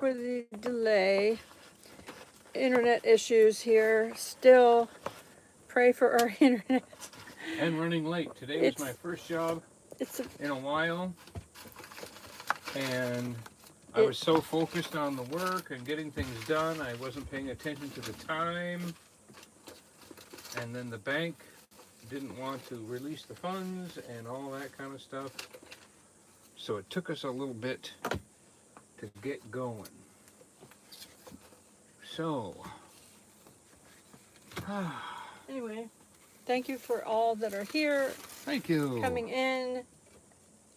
for the delay. Internet issues here. Still pray for our internet. And running late. Today was my first job in a while. And I was so focused on the work and getting things done, I wasn't paying attention to the time. And then the bank didn't want to release the funds and all that kind of stuff. So it took us a little bit to get going. So, anyway, thank you for all that are here. Thank you. Coming in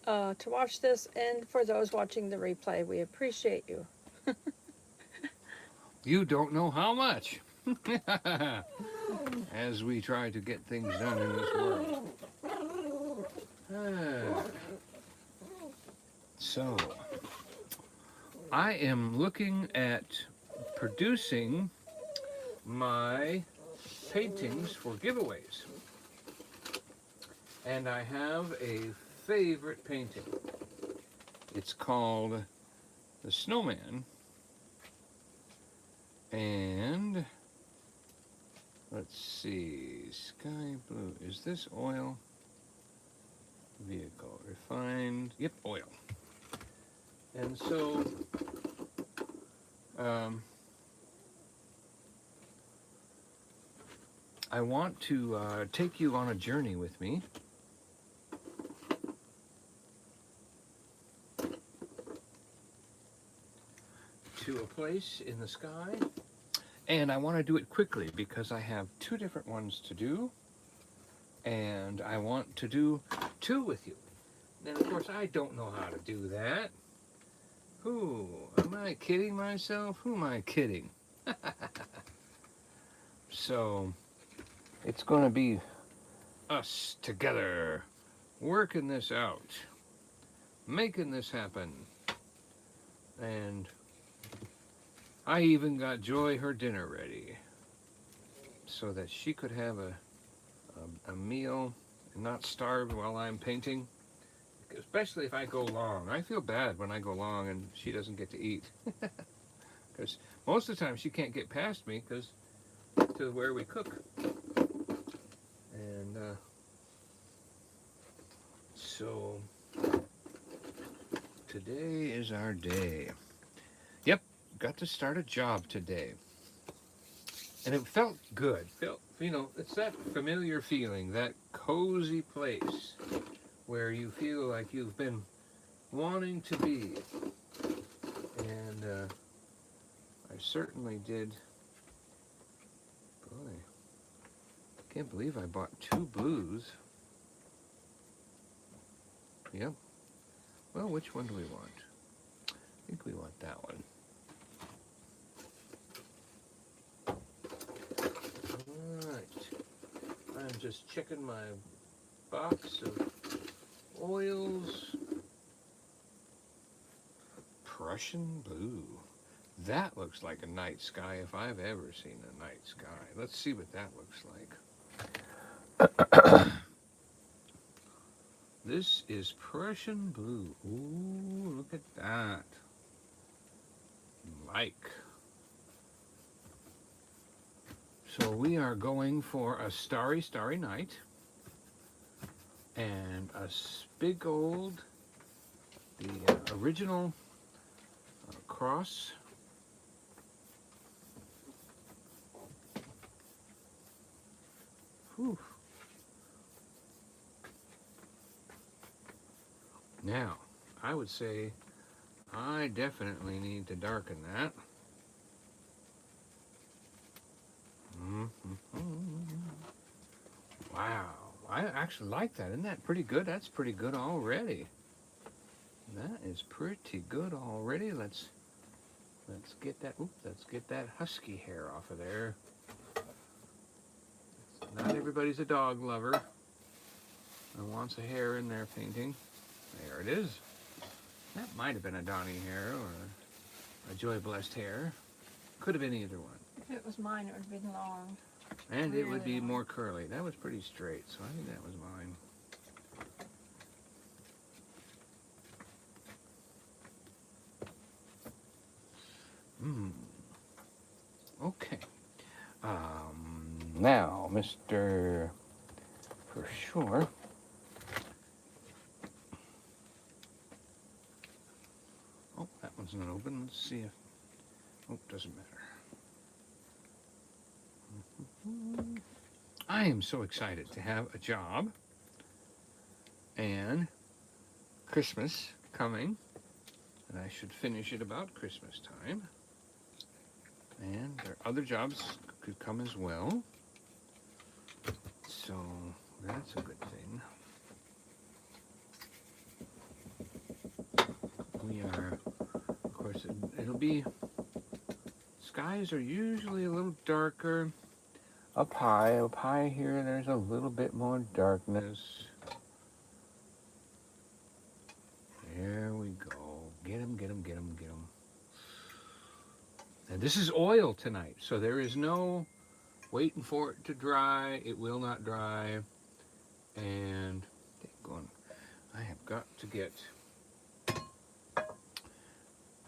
to watch this, and for those watching the replay, we appreciate you. You don't know how much. As we try to get things done in this world. So, I am looking at producing my paintings for giveaways. And I have a favorite painting. It's called The Snowman. And let's see, sky blue. Is this oil? Vehicle, refined, yep, oil. And so, I want to take you on a journey with me. To a place in the sky. And I want to do it quickly because I have two different ones to do. And I want to do two with you. And of course, I don't know how to do that. Who? Am I kidding myself? Who am I kidding? So, it's going to be us together, working this out, making this happen. And I even got Joy her dinner ready so that she could have a meal and not starve while I'm painting. Especially if I go long. I feel bad when I go long and she doesn't get to eat. Because most of the time she can't get past me because to where we cook. And so today is our day. Yep, got to start a job today. And it felt good. You know, it's that familiar feeling, that cozy place where you feel like you've been wanting to be. And I certainly did. Boy, I can't believe I bought two blues. Yep. Well, which one do we want? I think we want that one. Alright. I'm just checking my box of oils. Prussian blue. That looks like a night sky if I've ever seen a night sky. Let's see what that looks like. This is Prussian blue. Ooh, look at that. Like. So we are going for a starry, starry night. And a big old, the original cross. Whew. Now, I would say I definitely need to darken that. Wow, I actually like that. Isn't that pretty good? That's pretty good already. That is pretty good already. Let's get that. Oops, let's get that husky hair off of there. Not everybody's a dog lover and wants a hair in their painting. There it is. That might have been a Donny hair or a Joy blessed hair. Could have been either one. If it was mine, it would have been long. And really it would be long. more curly. That was pretty straight, so I think that was mine. Okay. Now, Mr. For sure. Oh, that one's not open. Let's see if... Oh, doesn't matter. I am so excited to have a job. And Christmas coming. And I should finish it about Christmas time. And there are other jobs could come as well. So that's a good thing. We are, of course, it'll be, skies are usually a little darker. Up high here, there's a little bit more darkness. There we go. Get 'em, get 'em, get 'em, get 'em. And this is oil tonight, so there is no waiting for it to dry. It will not dry. And I have got to get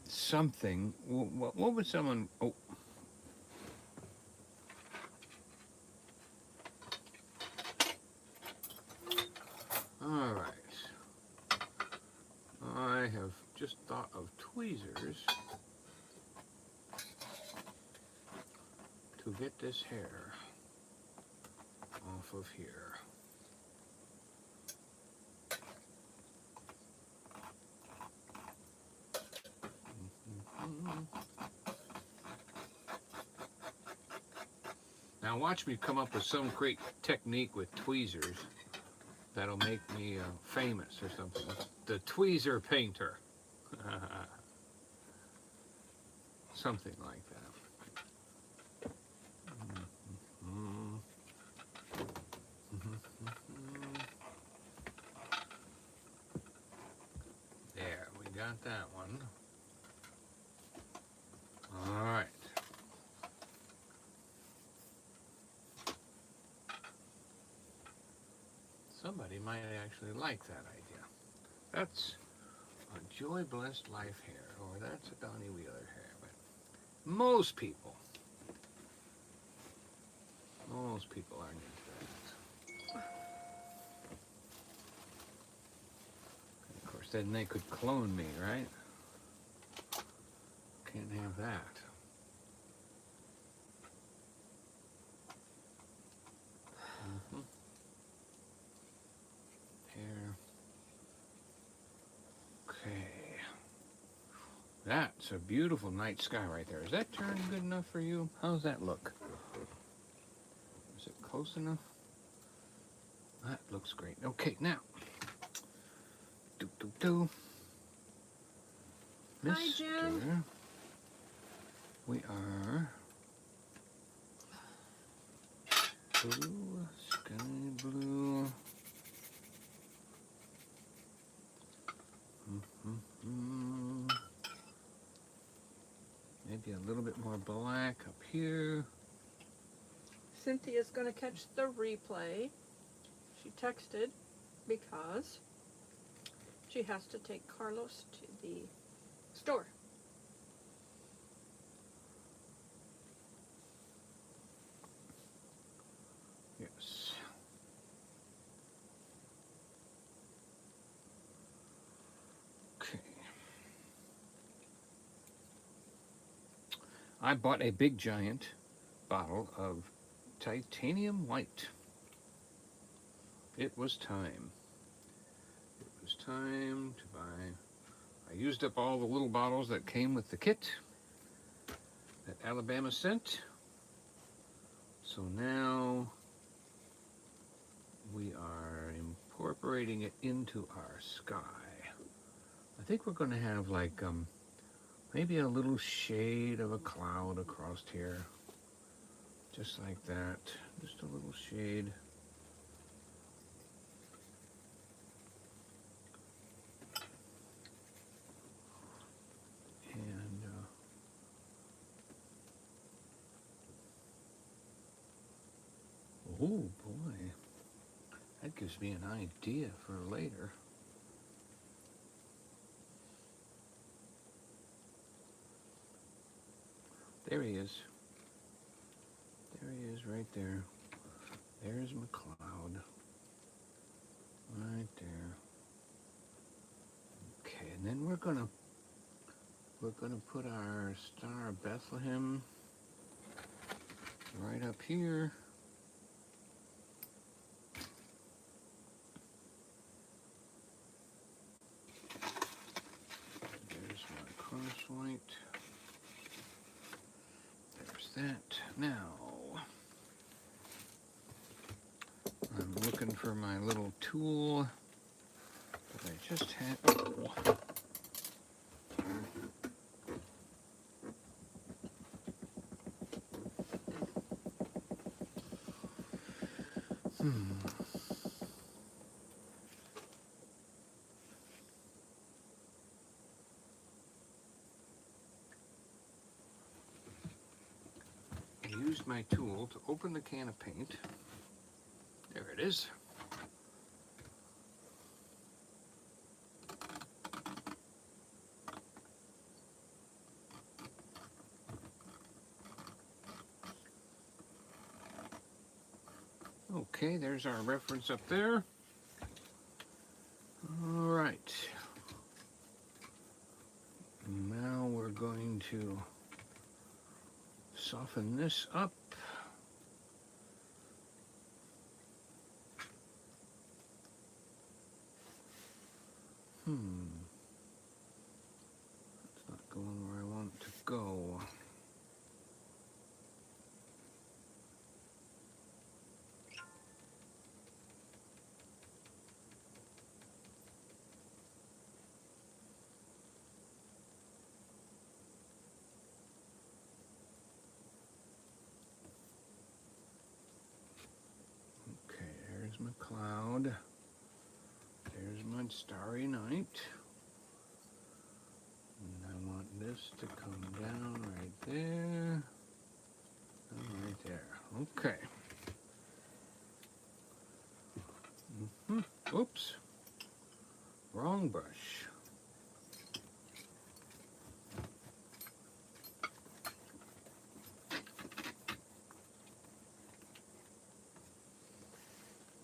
something. What would someone... Oh. All right. I have just thought of tweezers to get this hair off of here. Now watch me come up with some great technique with tweezers that'll make me famous or something. The tweezer painter. Something like that. There, we got that one. All right. Somebody might actually like that idea. That's a Joy Blessed Life hair, or that's a Donny Wheeler hair, but most people aren't into that. And of course, then they could clone me, right? Can't have that. Okay. That's a beautiful night sky right there. Is that turn good enough for you? How's that look? Is it close enough? That looks great. Okay, now. Hi, Jen. We are blue, sky blue. Maybe a little bit more black up here. Cynthia's going to catch the replay. She texted because she has to take Carlos to the store. Yes. Okay. I bought a big giant bottle of titanium white. It was time. It was time to buy. I used up all the little bottles that came with the kit that Alabama sent. So now we are incorporating it into our sky. I think we're going to have like maybe a little shade of a cloud across here. Just like that. Just a little shade. And oh boy. That gives me an idea for later. There he is. There he is, right there. There's McCloud. Right there. Okay, and then we're gonna put our Star of Bethlehem right up here. There's my crosslight. There's that. Now, I'm looking for my little tool that I just had. Oh. I used my tool to open the can of paint. There it is. Okay, there's our reference up there. All right. Now we're going to soften this up. It's not going where I want it to go. Okay, there's my cloud. There's my starry night. And I want this to come down right there. And right there. Okay. Oops. Wrong brush.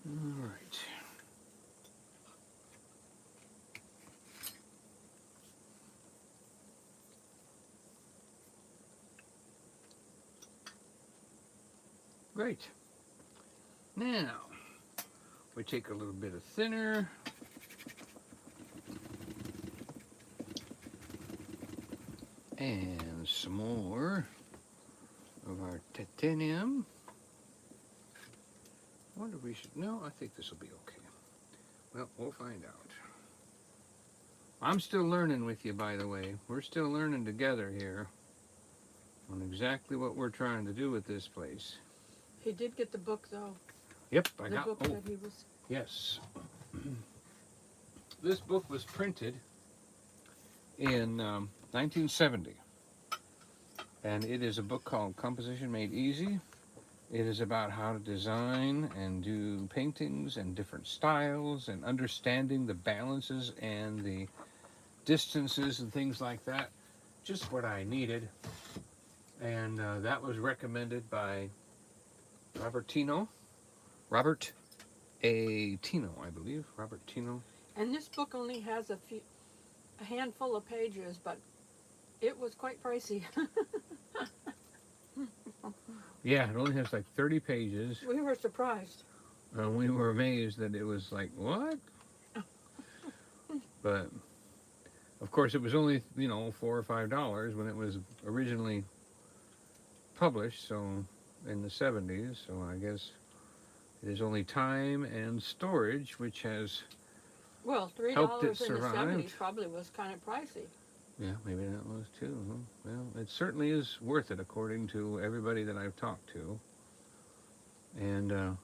All right. Great. Now, we take a little bit of thinner. And some more of our titanium. I wonder if we should, no, I think this will be okay. Well, we'll find out. I'm still learning with you, by the way. We're still learning together here on exactly what we're trying to do with this place. He did get the book, though. Yep, I got the book that he was. Yes. This book was printed in 1970. And it is a book called Composition Made Easy. It is about how to design and do paintings and different styles and understanding the balances and the distances and things like that. Just what I needed. And that was recommended by Robert A. Tino, I believe. Robert Tino. And this book only has a handful of pages, but it was quite pricey. Yeah, it only has like 30 pages. We were surprised. We were amazed that it was like, what? But, of course, it was only, $4 or $5 when it was originally published, so in the 70s. So I guess it is only time and storage, which has $3 helped it in the survive. 70s probably was kind of pricey. Yeah, maybe that was too. Well, it certainly is worth it, according to everybody that I've talked to. And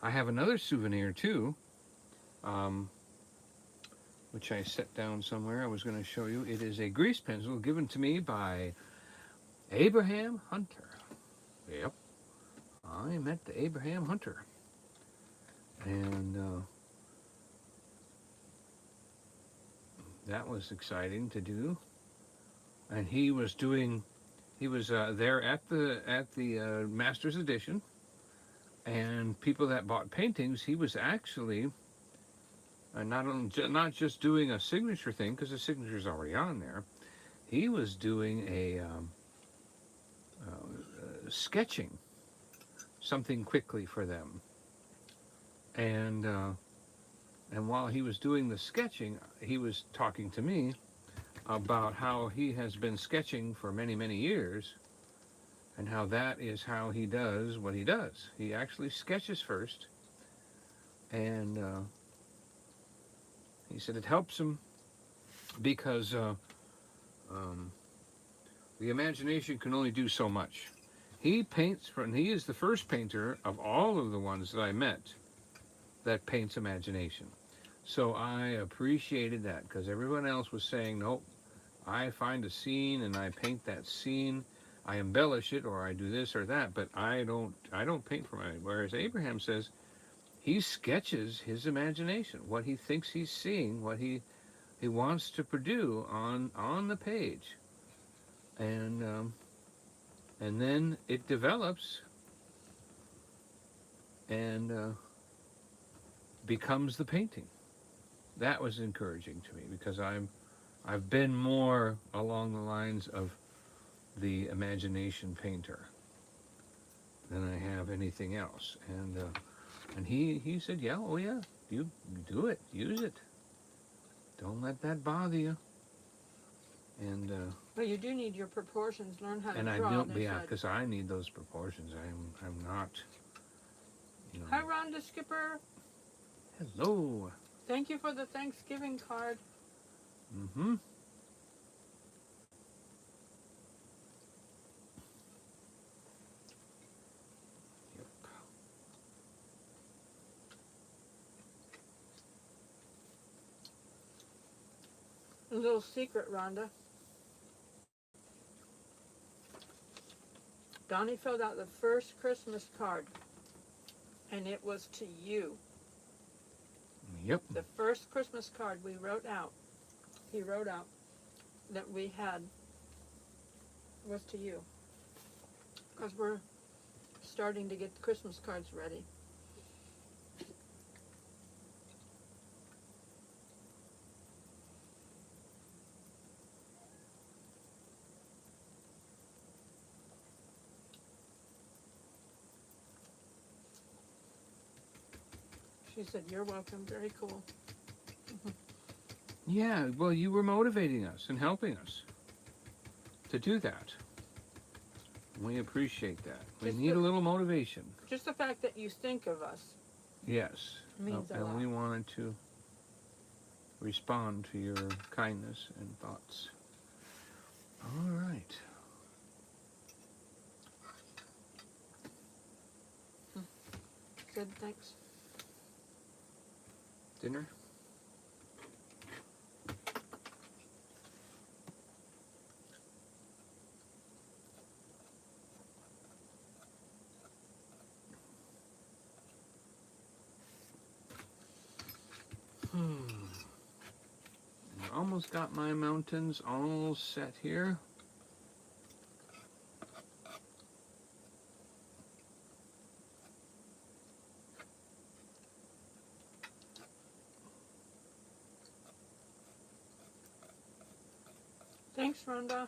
I have another souvenir too, which I set down somewhere. I was going to show you. It is a grease pencil given to me by Abraham Hunter. Yep, I met the Abraham Hunter. And that was exciting to do. and he was there at the Master's Edition, and people that bought paintings, he was actually not just doing a signature thing, because the signature's already on there. He was doing a sketching something quickly for them, and while he was doing the sketching, he was talking to me about how he has been sketching for many, many years, and how that is how he does what he does. He actually sketches first, and he said it helps him because the imagination can only do so much. He paints, and he is the first painter of all of the ones that I met that paints imagination. So I appreciated that, because everyone else was saying, nope, I find a scene and I paint that scene. I embellish it, or I do this or that, but I don't paint for my. Whereas Abraham says he sketches his imagination, what he thinks he's seeing, what he wants to produce on the page, and then it develops and becomes the painting. That was encouraging to me, because I've been more along the lines of the imagination painter than I have anything else. And he said, yeah, oh yeah, you do it, use it. Don't let that bother you. And But you do need your proportions. Learn how to and draw. I don't, yeah, because I need those proportions. I'm not, you know. Hi, Rhonda Skipper. Hello. Thank you for the Thanksgiving card. Mm-hmm. Yep. A little secret, Rhonda. Donny filled out the first Christmas card, and it was to you. Yep. The first Christmas card we wrote out, he wrote out that we had, was to you. Because we're starting to get the Christmas cards ready. She said, you're welcome. Very cool. Yeah, well, you were motivating us and helping us to do that. We appreciate that. We need a little motivation. Just the fact that you think of us. Yes. Means a lot. And we wanted to respond to your kindness and thoughts. All right. Good, thanks. Dinner? I almost got my mountains all set here. Thanks, Rhonda.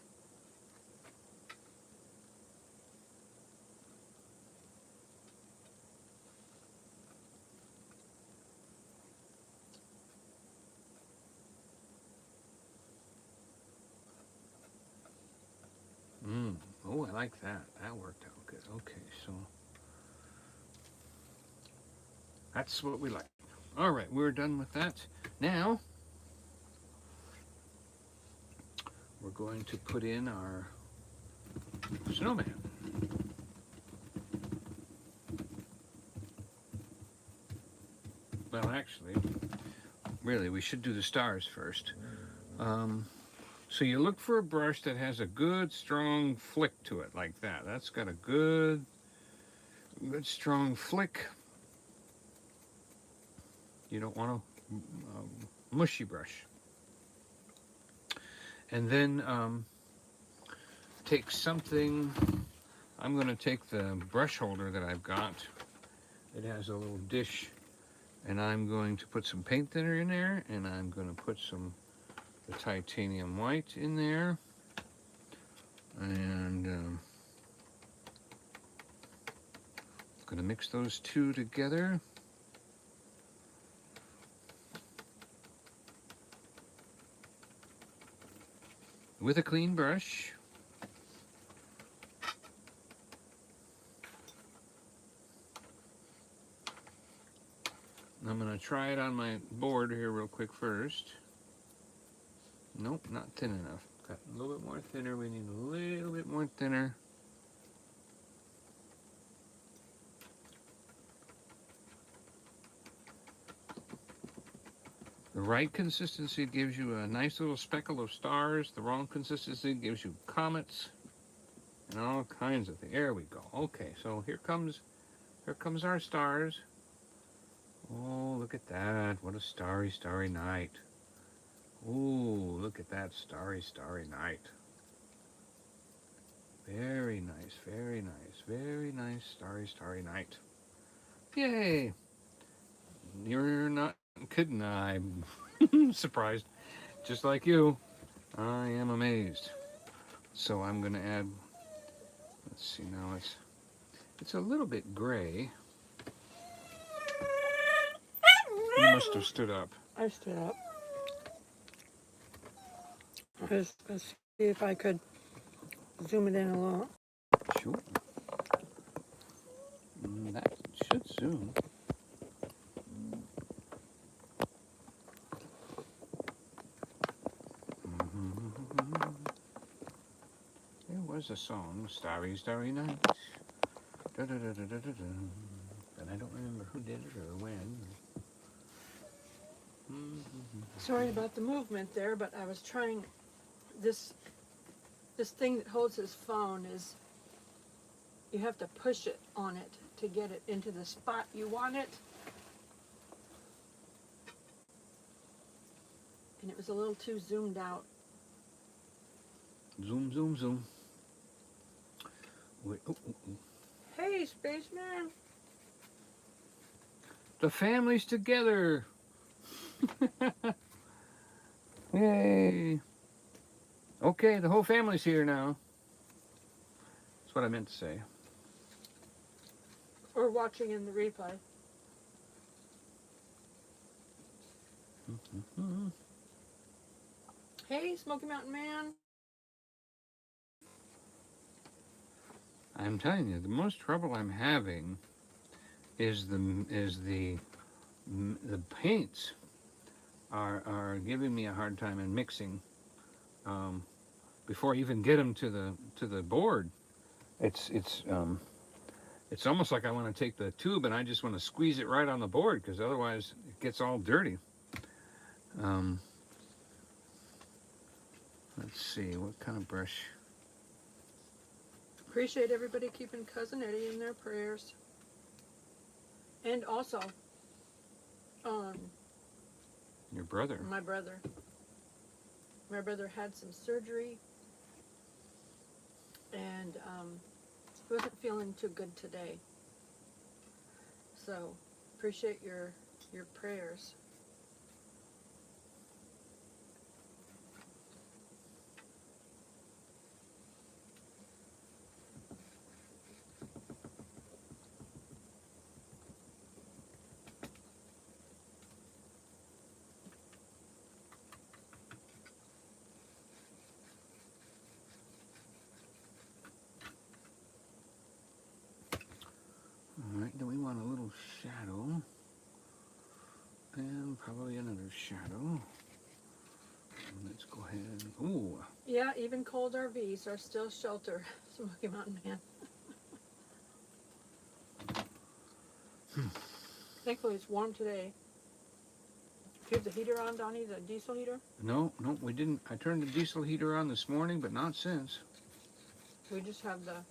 Oh, I like that. That worked out good. Okay, so that's what we like. All right, we're done with that. Now, we're going to put in our snowman. Well, actually, really, we should do the stars first. So you look for a brush that has a good, strong flick to it, like that. That's got a good strong flick. You don't want a mushy brush. And then take something. I'm going to take the brush holder that I've got. It has a little dish, and I'm going to put some paint thinner in there, and I'm going to put some the titanium white in there, and going to mix those two together. With a clean brush. I'm going to try it on my board here real quick first. Nope, not thin enough. Got a little bit more thinner. We need a little bit more thinner. The right consistency gives you a nice little speckle of stars. The wrong consistency gives you comets and all kinds of things. There we go. Okay, so here comes our stars. Oh, look at that. What a starry, starry night. Oh, look at that starry, starry night. Very nice, very nice, very nice starry, starry night. Yay! You're not kidding. I'm surprised. Just like you, I am amazed. So I'm going to add, let's see now, it's a little bit gray. You must have stood up. I stood up. Let's see if I could zoom it in a little. Sure. That should zoom. There was a song, Starry, Starry Night. Da, da, da, da, da, da, da. But I don't remember who did it or when. Sorry about the movement there, but I was trying this thing that holds his phone is you have to push it on it to get it into the spot you want it. And it was a little too zoomed out. Zoom, zoom, zoom. Wait, oh, oh, oh. Hey, spaceman! The family's together. Yay. Okay, the whole family's here now. That's what I meant to say. Or watching in the replay. Hey, Smoky Mountain Man! I'm telling you, the most trouble I'm having is the paints are giving me a hard time in mixing. Before I even get them to the board, it's almost like I want to take the tube and I just want to squeeze it right on the board because otherwise it gets all dirty. Let's see, what kind of brush? Appreciate everybody keeping Cousin Eddie in their prayers. And also, Your brother. my brother. My brother had some surgery and he wasn't feeling too good today. So, appreciate your prayers. Alright, then we want a little shadow. And probably another shadow. Let's go ahead. Ooh. Yeah, even cold RVs are still shelter. Smoky Mountain Man. Thankfully it's warm today. Do you have the heater on, Donnie? The diesel heater? No, we didn't. I turned the diesel heater on this morning, but not since. We just have the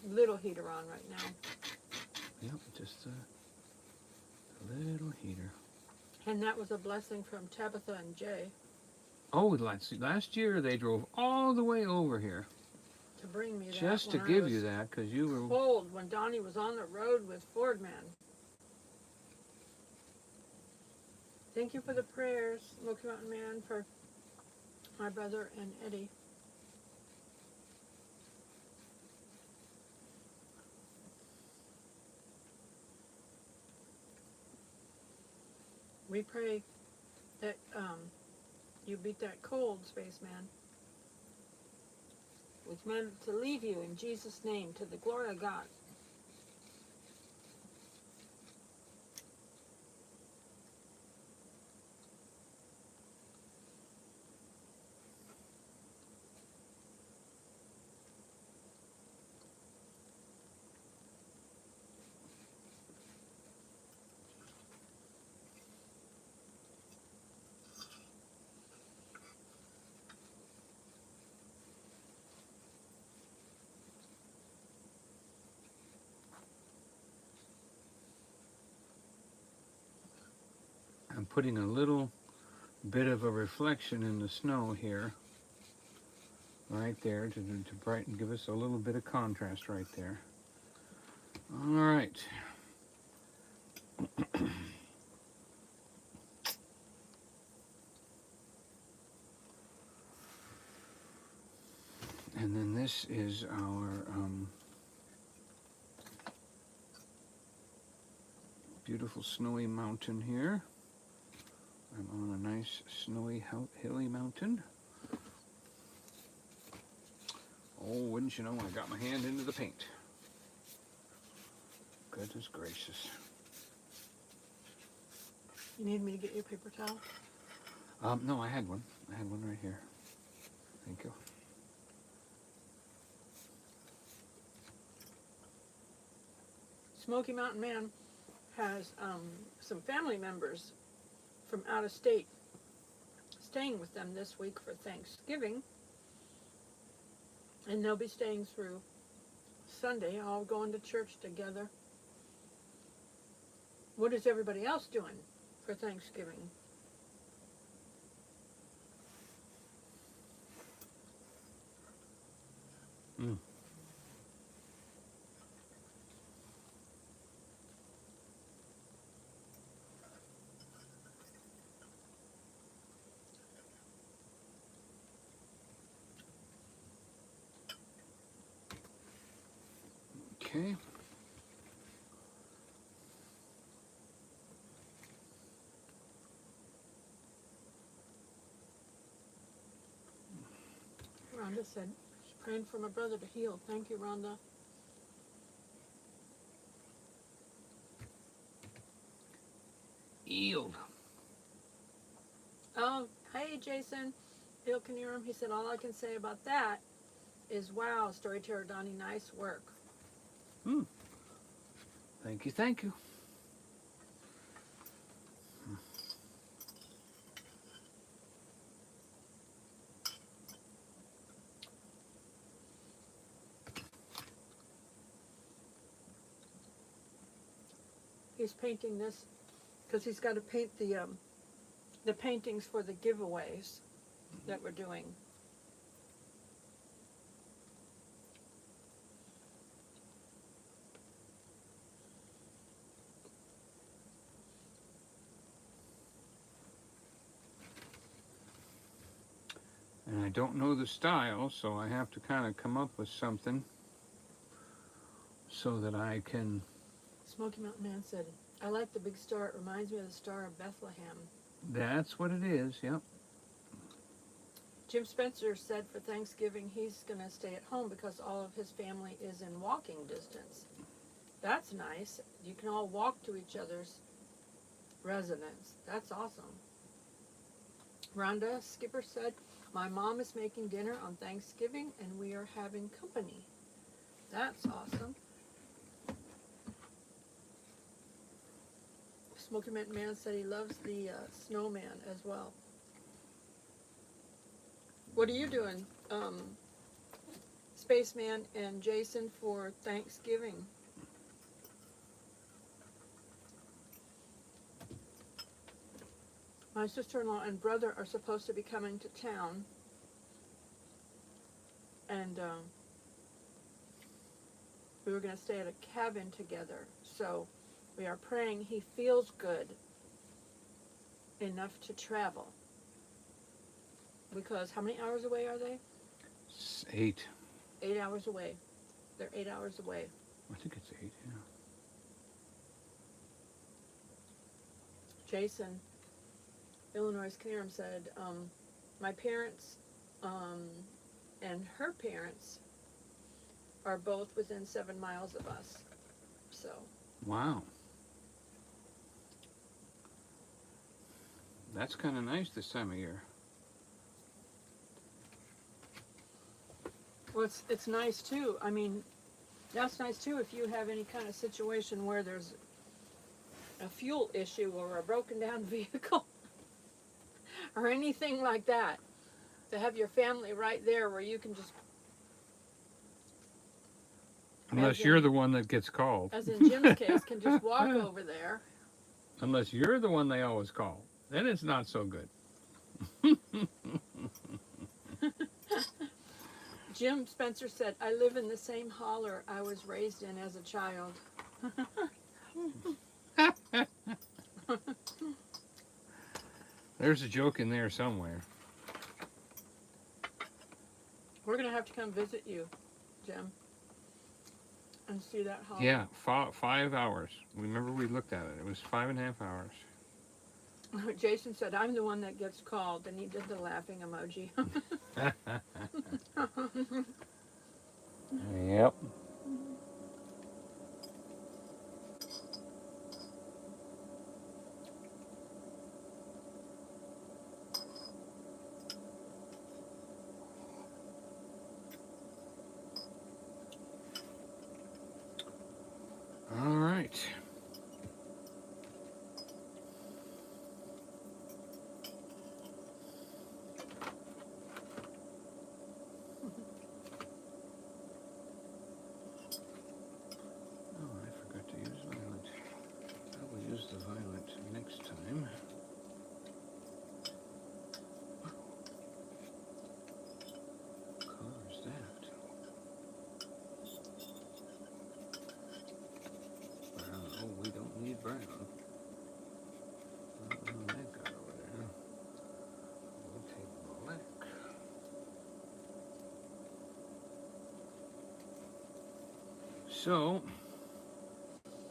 little heater on right now. Yep, just a little heater. And that was a blessing from Tabitha and Jay. Oh, last year they drove all the way over here. to bring me that. Just to when I give was you that, because you were... cold when Donny was on the road with Fordman. Thank you for the prayers, Smoky Mountain Man, for my brother and Eddie. We pray that you beat that cold, Spaceman. It's meant to leave you in Jesus' name, to the glory of God. I'm putting a little bit of a reflection in the snow here, right there, to brighten, give us a little bit of contrast right there. All right. And then this is our beautiful snowy mountain here. I'm on a nice snowy hilly mountain. Oh, wouldn't you know, I got my hand into the paint. Goodness gracious. You need me to get you a paper towel? No, I had one. I had one right here. Thank you. Smoky Mountain Man has some family members from out of state staying with them this week for Thanksgiving. And they'll be staying through Sunday, all going to church together. What is everybody else doing for Thanksgiving? Mm. Okay. Rhonda said she's praying for my brother to heal. Thank you, Rhonda. Yield. Oh, hey, Jason. Bill can hear him. He said, all I can say about that is, wow, Storyteller Donny, nice work. Hmm. Thank you, thank you. He's painting this because he's got to paint the paintings for the giveaways that we're doing. And I don't know the style, so I have to kind of come up with something so that I can... Smoky Mountain Man said, I like the big star. It reminds me of the Star of Bethlehem. That's what it is, yep. Jim Spencer said for Thanksgiving he's going to stay at home because all of his family is in walking distance. That's nice. You can all walk to each other's residence. That's awesome. Rhonda Skipper said, my mom is making dinner on Thanksgiving and we are having company. That's awesome. Smoky Mountain Man said he loves the snowman as well. What are you doing, Spaceman and Jason, for Thanksgiving? My sister-in-law and brother are supposed to be coming to town, and we were going to stay at a cabin together. So we are praying he feels good enough to travel. Because how many hours away are they? 8. 8 hours away. They're 8 hours away. I think it's 8, yeah. Jason, Illinois Carum, said, my parents and her parents are both within 7 miles of us. So. Wow. That's kind of nice this time of year. Well, it's nice too. I mean, that's nice too if you have any kind of situation where there's a fuel issue or a broken down vehicle or anything like that. To have your family right there where you can just... Unless you're the one that gets called. As in Jim's case, can just walk over there. Unless you're the one they always call. Then it's not so good. Jim Spencer said, I live in the same holler I was raised in as a child. There's a joke in there somewhere. We're going to have to come visit you, Jim, and see that holler. Yeah, 5 hours. Remember we looked at it. It was 5.5 hours. Jason said, I'm the one that gets called, and he did the laughing emoji. Yep. All right. Brown. That got over there. We'll take black. So,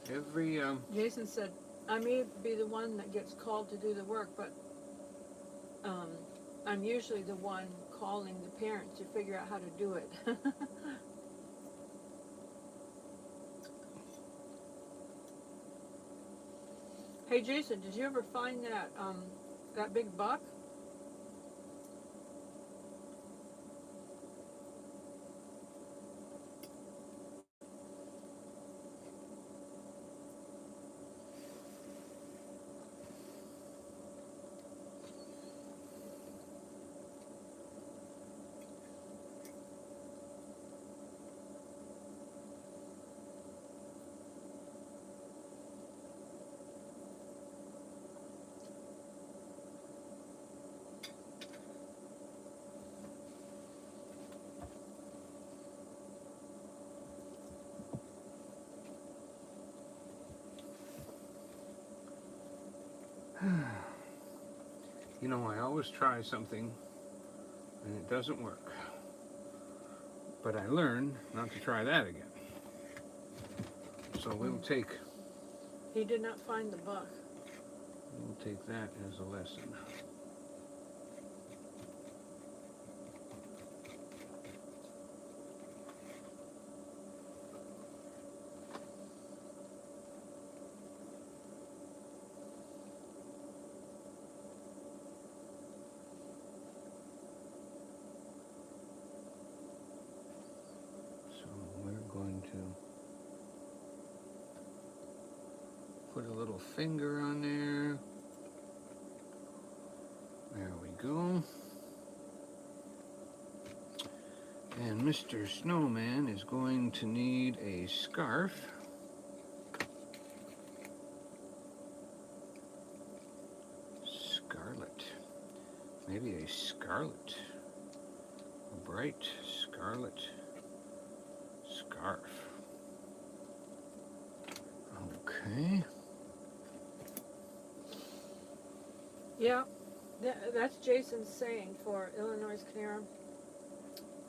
every Jason said, I may be the one that gets called to do the work, but I'm usually the one calling the parents to figure out how to do it. Hey Jason, did you ever find that big buck? You know, I always try something and it doesn't work. But I learn not to try that again. So we'll take... He did not find the buck. We'll take that as a lesson. Put a little finger on there. There we go. And Mr. Snowman is going to need a scarf. Scarlet. Maybe a scarlet. A bright scarlet scarf. Yeah, that's Jason's saying for Illinois Canara.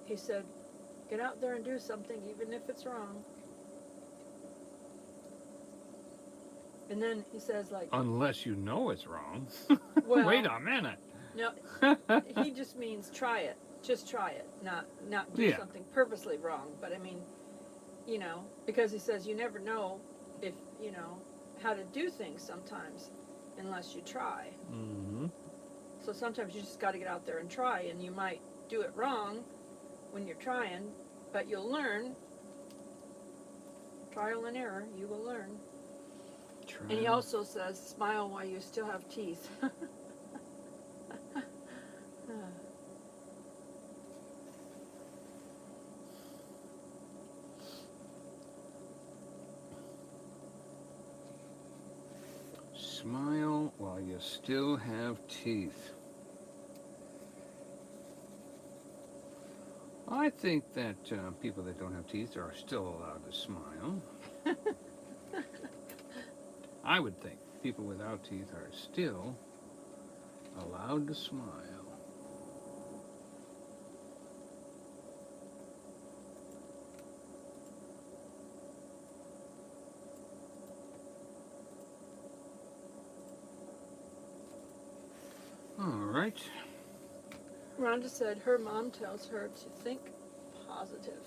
He said, get out there and do something, even if it's wrong. And then he says, like, Unless you know it's wrong. well, Wait a minute. no, he just means try it. Just try it, not do Yeah. something purposely wrong. But I mean, you know, because he says you never know if, you know, how to do things sometimes unless you try. Mm-hmm. So sometimes you just got to get out there and try, and you might do it wrong when you're trying, but you'll learn. Trial and error, you will learn. And he also says, smile while you still have teeth. Smile while you still have teeth. I think that people that don't have teeth are still allowed to smile. I would think people without teeth are still allowed to smile. All right. Rhonda said her mom tells her to think positive.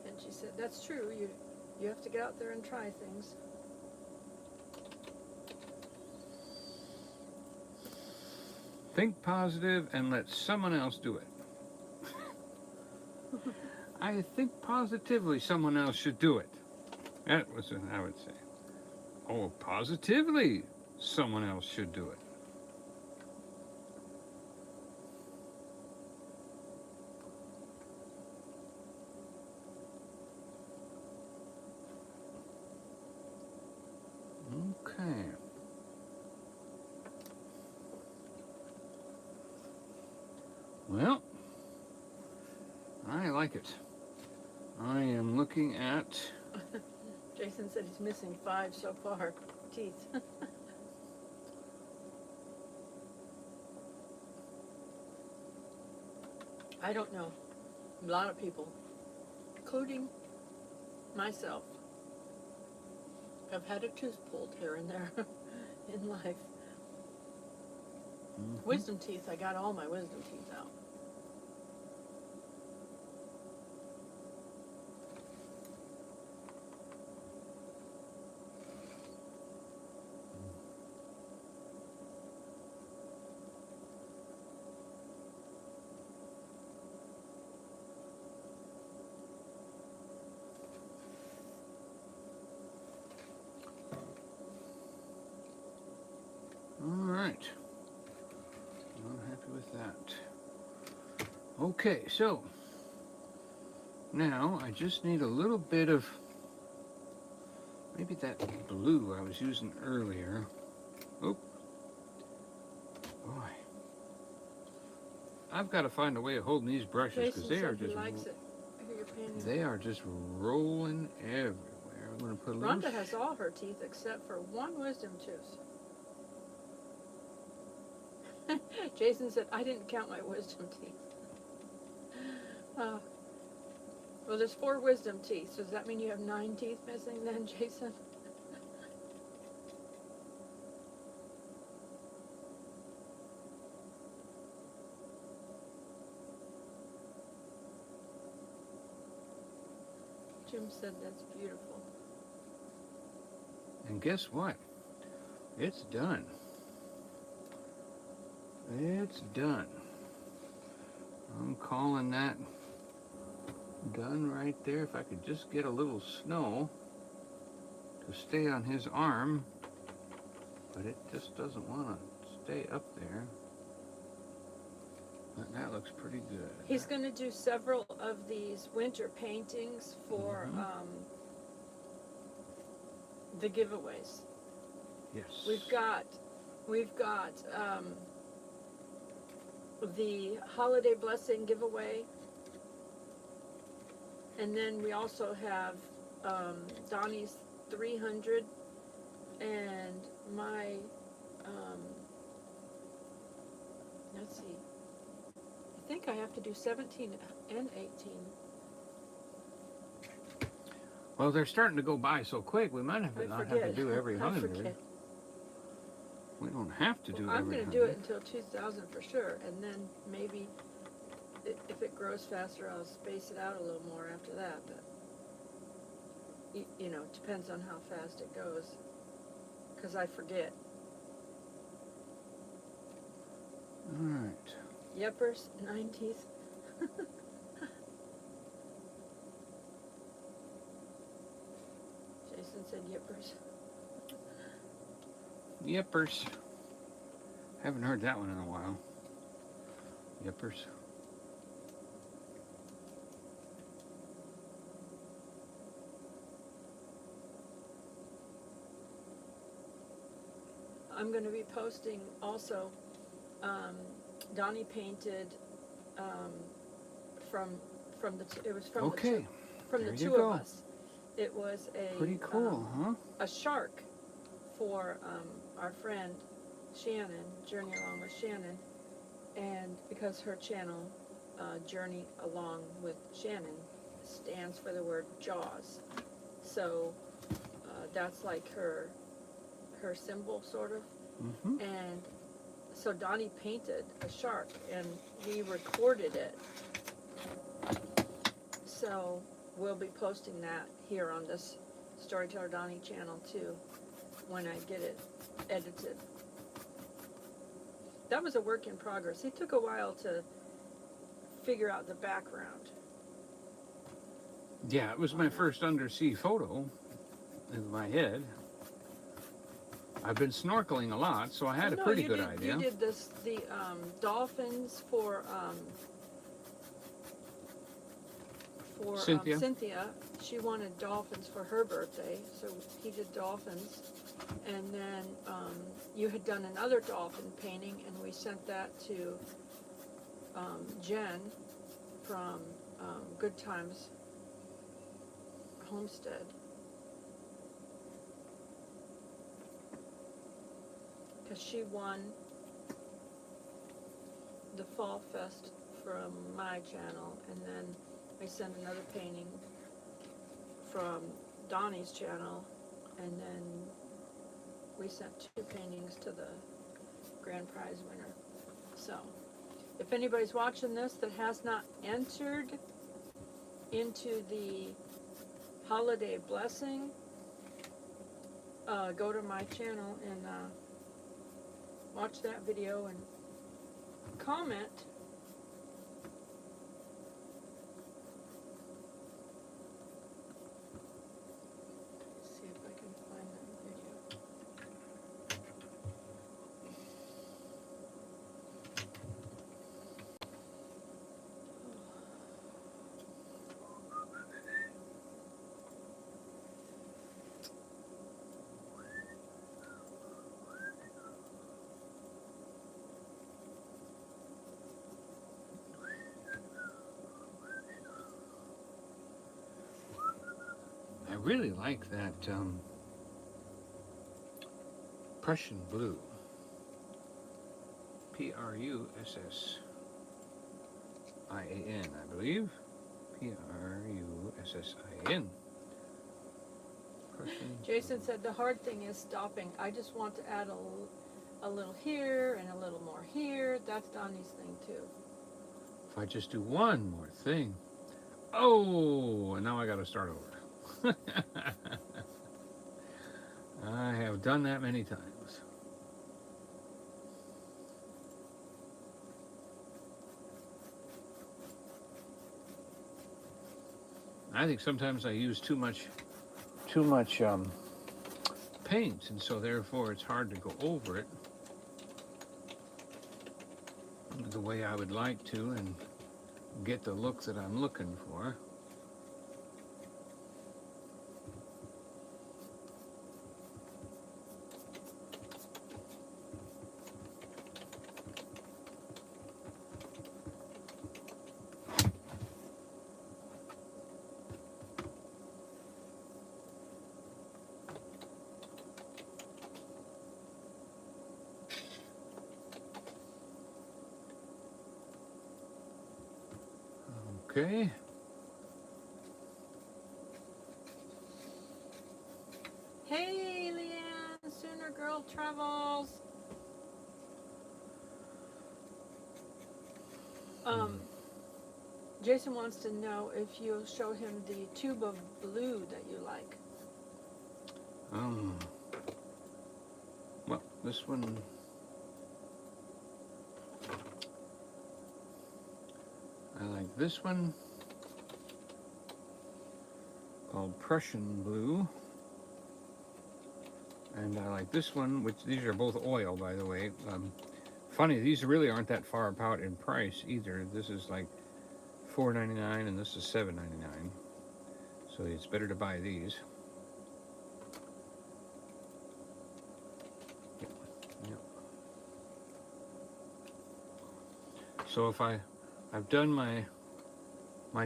And she said, that's true. You have to get out there and try things. Think positive and let someone else do it. I think positively someone else should do it. That was what I would say. Oh, positively someone else should do it. Okay. Well, I like it. I am looking at... Jason said he's missing 5 so far. Teeth. I don't know. A lot of people, including myself, have had a tooth pulled here and there in life. Mhm. Wisdom teeth, I got all my wisdom teeth out. All right. I'm happy with that. Okay, so now I just need a little bit of maybe that blue I was using earlier. Oh, boy. I've got to find a way of holding these brushes Jason because they are said he just likes it. I hear your painting. they are just rolling everywhere. I'm going to put a little. Rhonda has all her teeth except for one wisdom tooth. Jason said, I didn't count my wisdom teeth. Well, there's 4 wisdom teeth. So does that mean you have 9 teeth missing then, Jason? Jim said that's beautiful. And guess what? It's done. It's done. I'm calling that done right there. If I could just get a little snow to stay on his arm, but it just doesn't want to stay up there. But that looks pretty good. He's going to do several of these winter paintings for the giveaways. Yes. We've got the holiday blessing giveaway, and then we also have Donny's 300 and my Let's see. I think I have to do 17 and 18. Well, they're starting to go by so quick, we might have to not have to do every I 100. forget. We don't have to do Well, I'm every going to 100. do it until 2,000 for sure, and then maybe if it grows faster, I'll space it out a little more after that. But you know, it depends on how fast it goes, because I forget. All right. Yepers, 90s. Jason said yippers. Yippers. Haven't heard that one in a while. Yippers. I'm going to be posting also. Donny painted from the it was from Okay. the There you two go. of us. It was a Pretty cool, huh? a shark for our friend Shannon, Journey Along with Shannon, and because her channel, Journey Along with Shannon, stands for the word Jaws, so that's like her symbol, sort of. Mm-hmm. And so Donny painted a shark, and we recorded it. So we'll be posting that here on this Storyteller Donny channel too, when I get it edited. That was a work in progress. It took a while to figure out the background. Yeah, it was my first undersea photo in my head. I've been snorkeling a lot, so I had a pretty good idea. You did the dolphins for Cynthia. Cynthia. She wanted dolphins for her birthday, so he did dolphins. And then you had done another dolphin painting, and we sent that to Jen from Good Times Homestead. Because she won the Fall Fest from my channel, and then I sent another painting from Donny's channel, and then we sent 2 paintings to the grand prize winner. So, if anybody's watching this that has not entered into the holiday blessing, go to my channel and watch that video and comment. Let's see if I can find that video. I really like that Prussian blue. P-R-U-S-S-I-A-N, I believe. P-R-U-S-S-I-A-N. Jason said the hard thing is stopping. I just want to add a little here and a little more here. That's Donny's thing too. If I just do one more thing. Oh, and now I got to start over. I have done that many times. I think sometimes I use too much paint, and so therefore it's hard to go over it the way I would like to and get the look that I'm looking for. Okay. Hey, Leanne, Sooner Girl Travels. Jason wants to know if you'll show him the tube of blue that you like. Well, this one. I like this one called Prussian Blue. And I like this one, which these are both oil, by the way. Funny, these really aren't that far apart in price either. This is like $4.99 and this is $7.99. So it's better to buy these. Yep. So if I've done my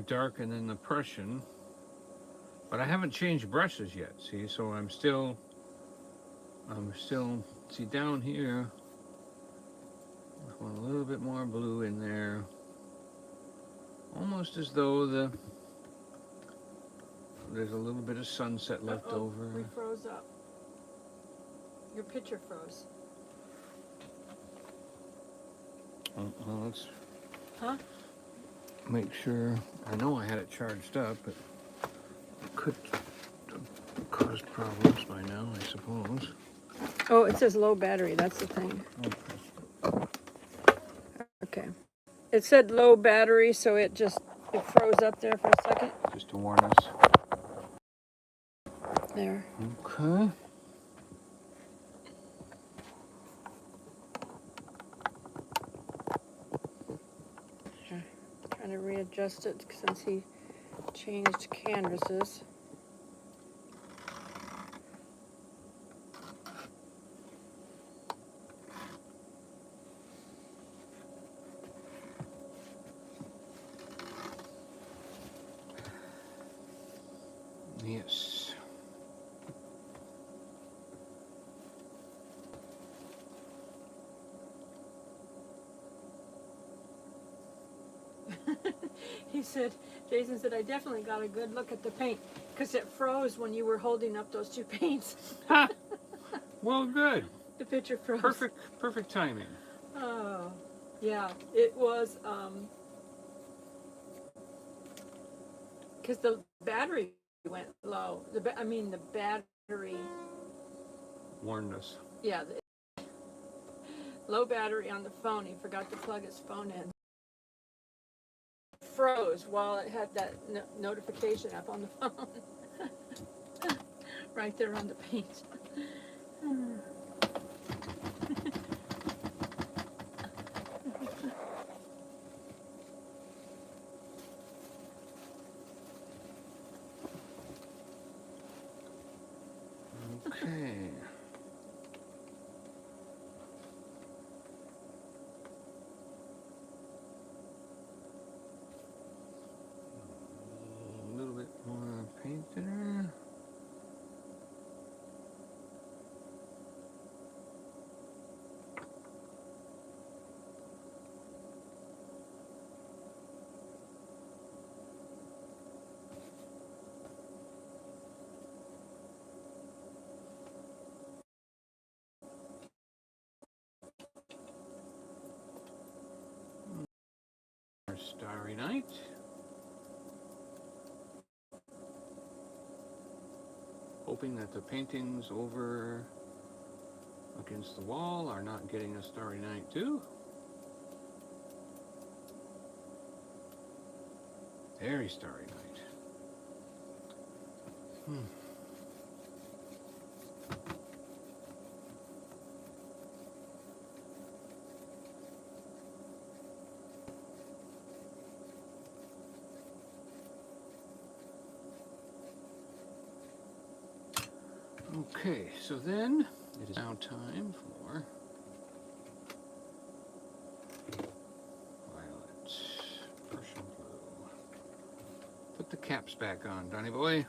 dark and then the Prussian, but I haven't changed brushes yet. See, so I'm still see down here. I want a little bit more blue in there, almost as though there's a little bit of sunset left over. We froze up. Your picture froze. Well, let's make sure. I know I had it charged up, but it could cause problems by now, I suppose. Oh, it says low battery. That's the thing. Okay. It said low battery, so it froze up there for a second. Just to warn us. There. Okay. Trying to readjust it since he changed canvases. Yes. Jason said, I definitely got a good look at the paint because it froze when you were holding up those two paints. Well, good. The picture froze. Perfect timing. Oh, yeah. It was, because the battery went low. The battery Warned us. Yeah, low battery on the phone. He forgot to plug his phone in. Froze while it had that notification up on the phone. Right there on the paint. Okay. A little bit more paint there. Starry Night. Hoping that the paintings over against the wall are not getting a starry night too. Very starry night. Okay, so then it is now time for violet, Prussian blue. Put the caps back on, Donny boy.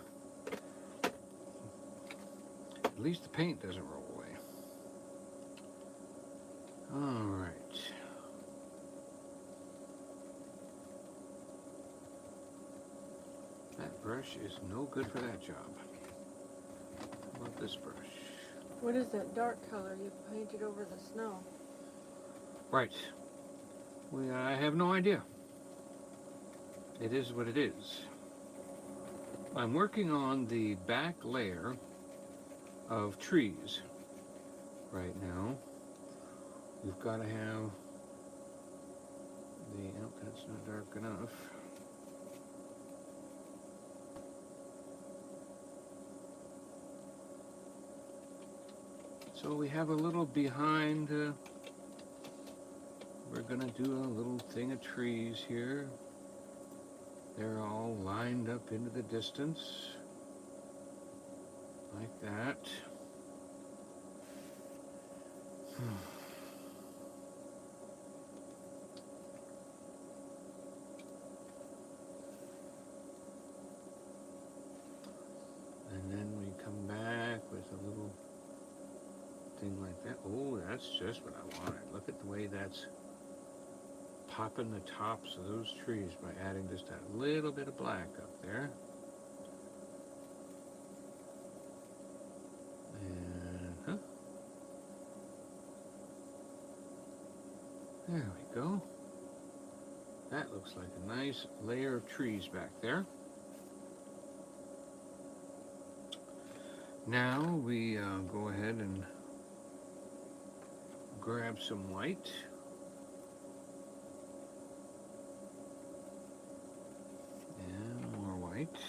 At least the paint doesn't roll away. All right. That brush is no good for that job. How about this brush? What is that dark color you painted over the snow? Right. I have no idea. It is what it is. I'm working on the back layer of trees right now. We've got to have the, oh, that's not dark enough. So we have a little behind, we're gonna do a little thing of trees here. They're all lined up into the distance, like that. And then we come back with a little thing like that. Oh, that's just what I wanted. Look at the way that's popping the tops of those trees by adding just a little bit of black up there. And, there we go. That looks like a nice layer of trees back there. Now we go ahead and grab some white. And more white.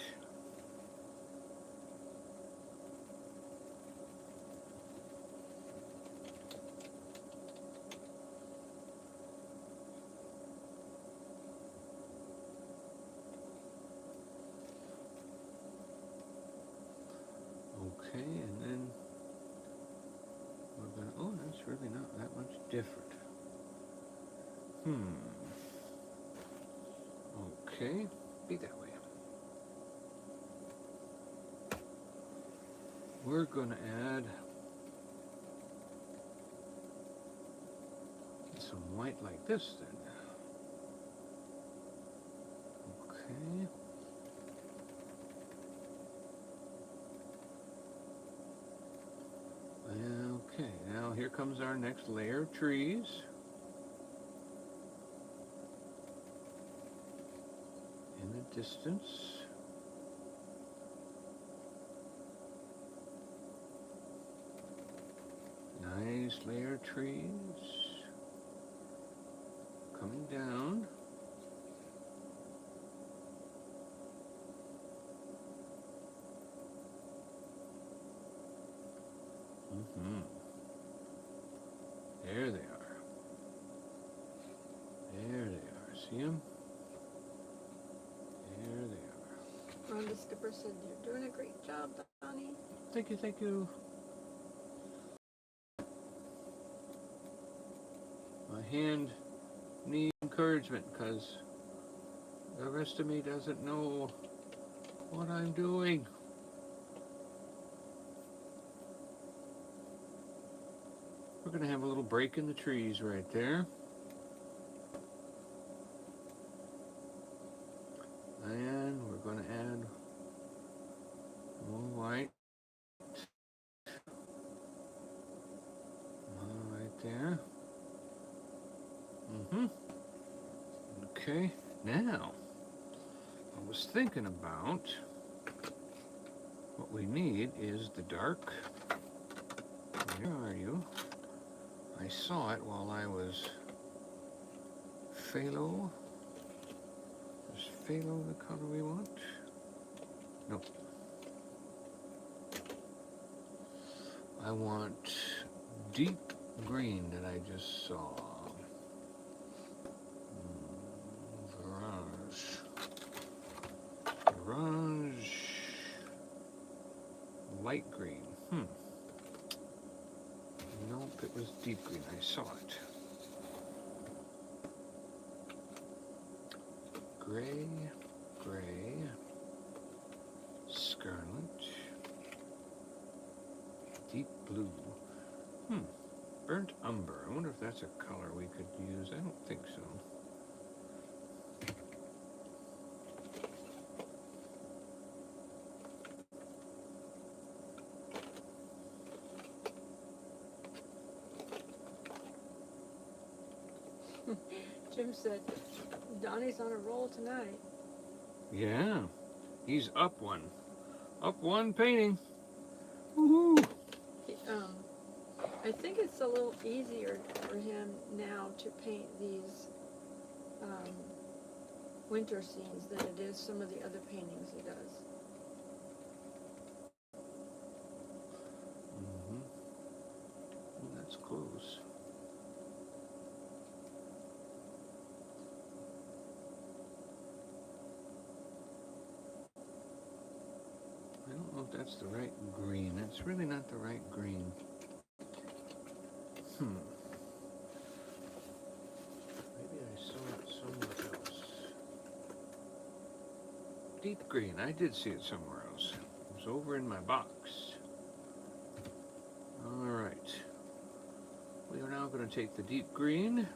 Okay, and then we're gonna, oh, that's really not that much different. Okay, be that way. We're gonna add some white like this then. Okay. Okay, now here comes our next layer of trees. In the distance. Nice layer of trees. Coming down. There they are. There they are. See them? There they are. Rhonda Skipper said, "You're doing a great job, Donny." Thank you, thank you. My hand needs encouragement because the rest of me doesn't know what I'm doing. We're going to have a little break in the trees right there. And we're going to add more white. Right there. Okay, now, I was thinking about what we need is the dark. Where are you? I saw it while I was phthalo. Is phthalo the color we want? Nope. I want deep green that I just saw. Orange, light green. Nope, it was deep green. I saw it. Gray, gray, scarlet, deep blue. Burnt umber. I wonder if that's a color we could use. I don't think so. Jim said, Donnie's on a roll tonight. Yeah, he's up one. Up one painting. Woohoo! I think it's a little easier for him now to paint these winter scenes than it is some of the other paintings he does. Mm-hmm. Well, that's close. I don't know if that's the right green. That's really not the right green. Maybe I saw it somewhere else. Deep green. I did see it somewhere else. It was over in my box. All right. We are now going to take the deep green,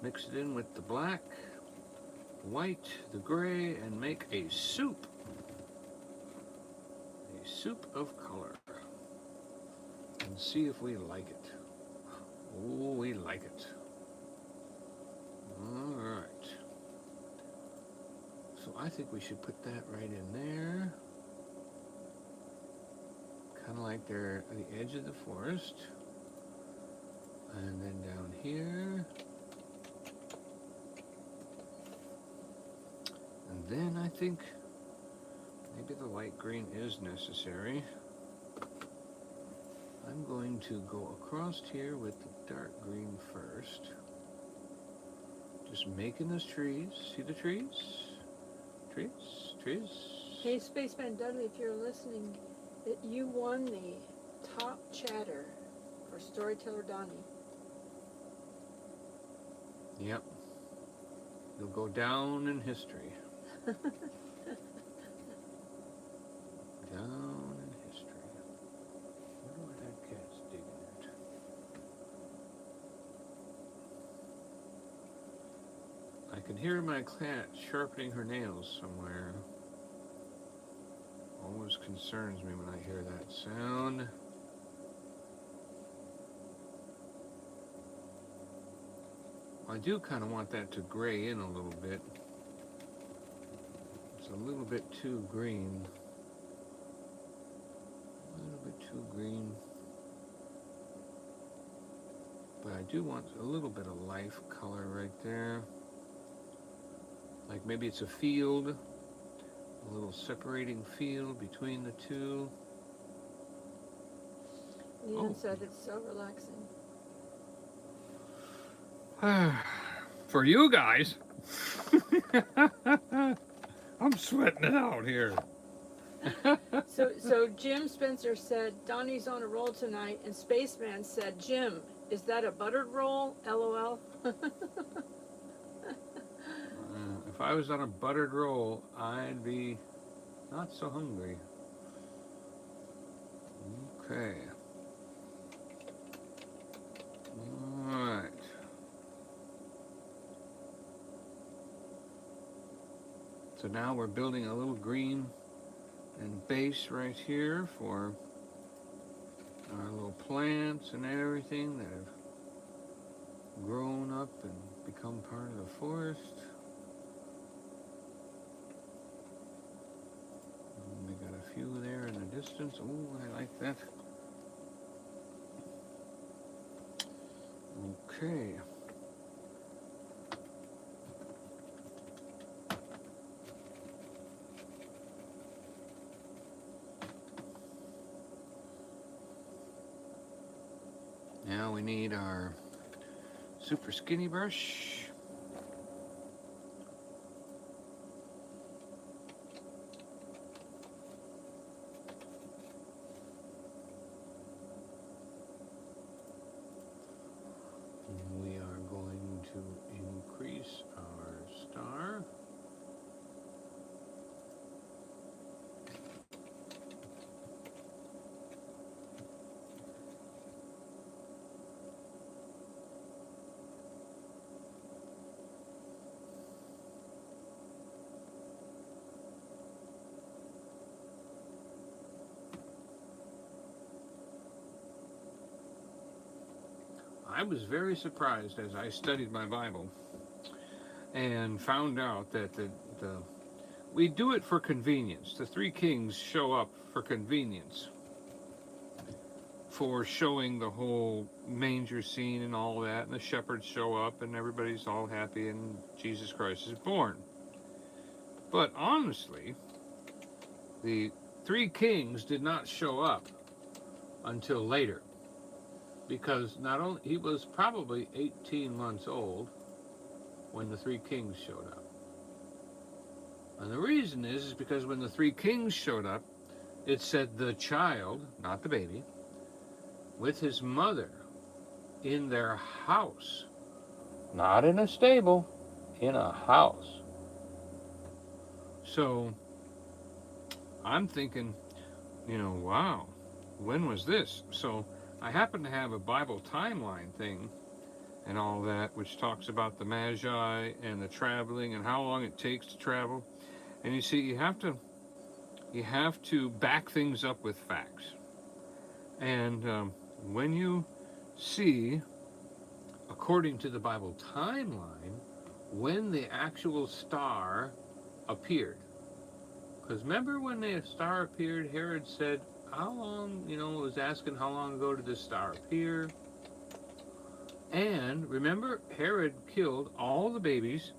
mix it in with the black, white, the gray, and make a soup. A soup of color. And see if we like it. Oh, we like it. All right. So I think we should put that right in there. Kind of like they're at the edge of the forest. And then down here. And then I think maybe the light green is necessary. I'm going to go across here with the dark green first. Just making those trees. See the trees? Trees? Trees? Hey, Spaceman Dudley, if you're listening, you won the top chatter for Storyteller Donny. Yep. You'll go down in history. Down in history. I wonder where that cat's digging at. I can hear my cat sharpening her nails somewhere. Always concerns me when I hear that sound. I do kind of want that to gray in a little bit. It's a little bit too green. A little bit too green. But I do want a little bit of life color right there. Like maybe it's a field. A little separating field between the two. Leland said it's so relaxing. For you guys. I'm sweating it out here. So Jim Spencer said, Donnie's on a roll tonight, and Spaceman said, Jim, is that a buttered roll? LOL. If I was on a buttered roll, I'd be not so hungry. Okay. All right. So now we're building a little green and base right here for our little plants and everything that have grown up and become part of the forest. And we got a few there in the distance. Oh, I like that. Okay. Now we need our super skinny brush. And we are going to increase our star. I was very surprised as I studied my Bible and found out that we do it for convenience. The three kings show up for convenience, for showing the whole manger scene and all that, and the shepherds show up and everybody's all happy and Jesus Christ is born. But honestly, the three kings did not show up until later, because not only he was probably 18 months old when the three kings showed up. And the reason is because when the three kings showed up, it said the child, not the baby, with his mother in their house. Not in a stable, in a house. So I'm thinking, wow, when was this? So I happen to have a Bible timeline thing and all that, which talks about the Magi and the traveling and how long it takes to travel. And you see, you have to back things up with facts. And when you see, according to the Bible timeline, when the actual star appeared. Because remember when the star appeared, Herod said, how long, was asking how long ago did this star appear? And remember, Herod killed all the babies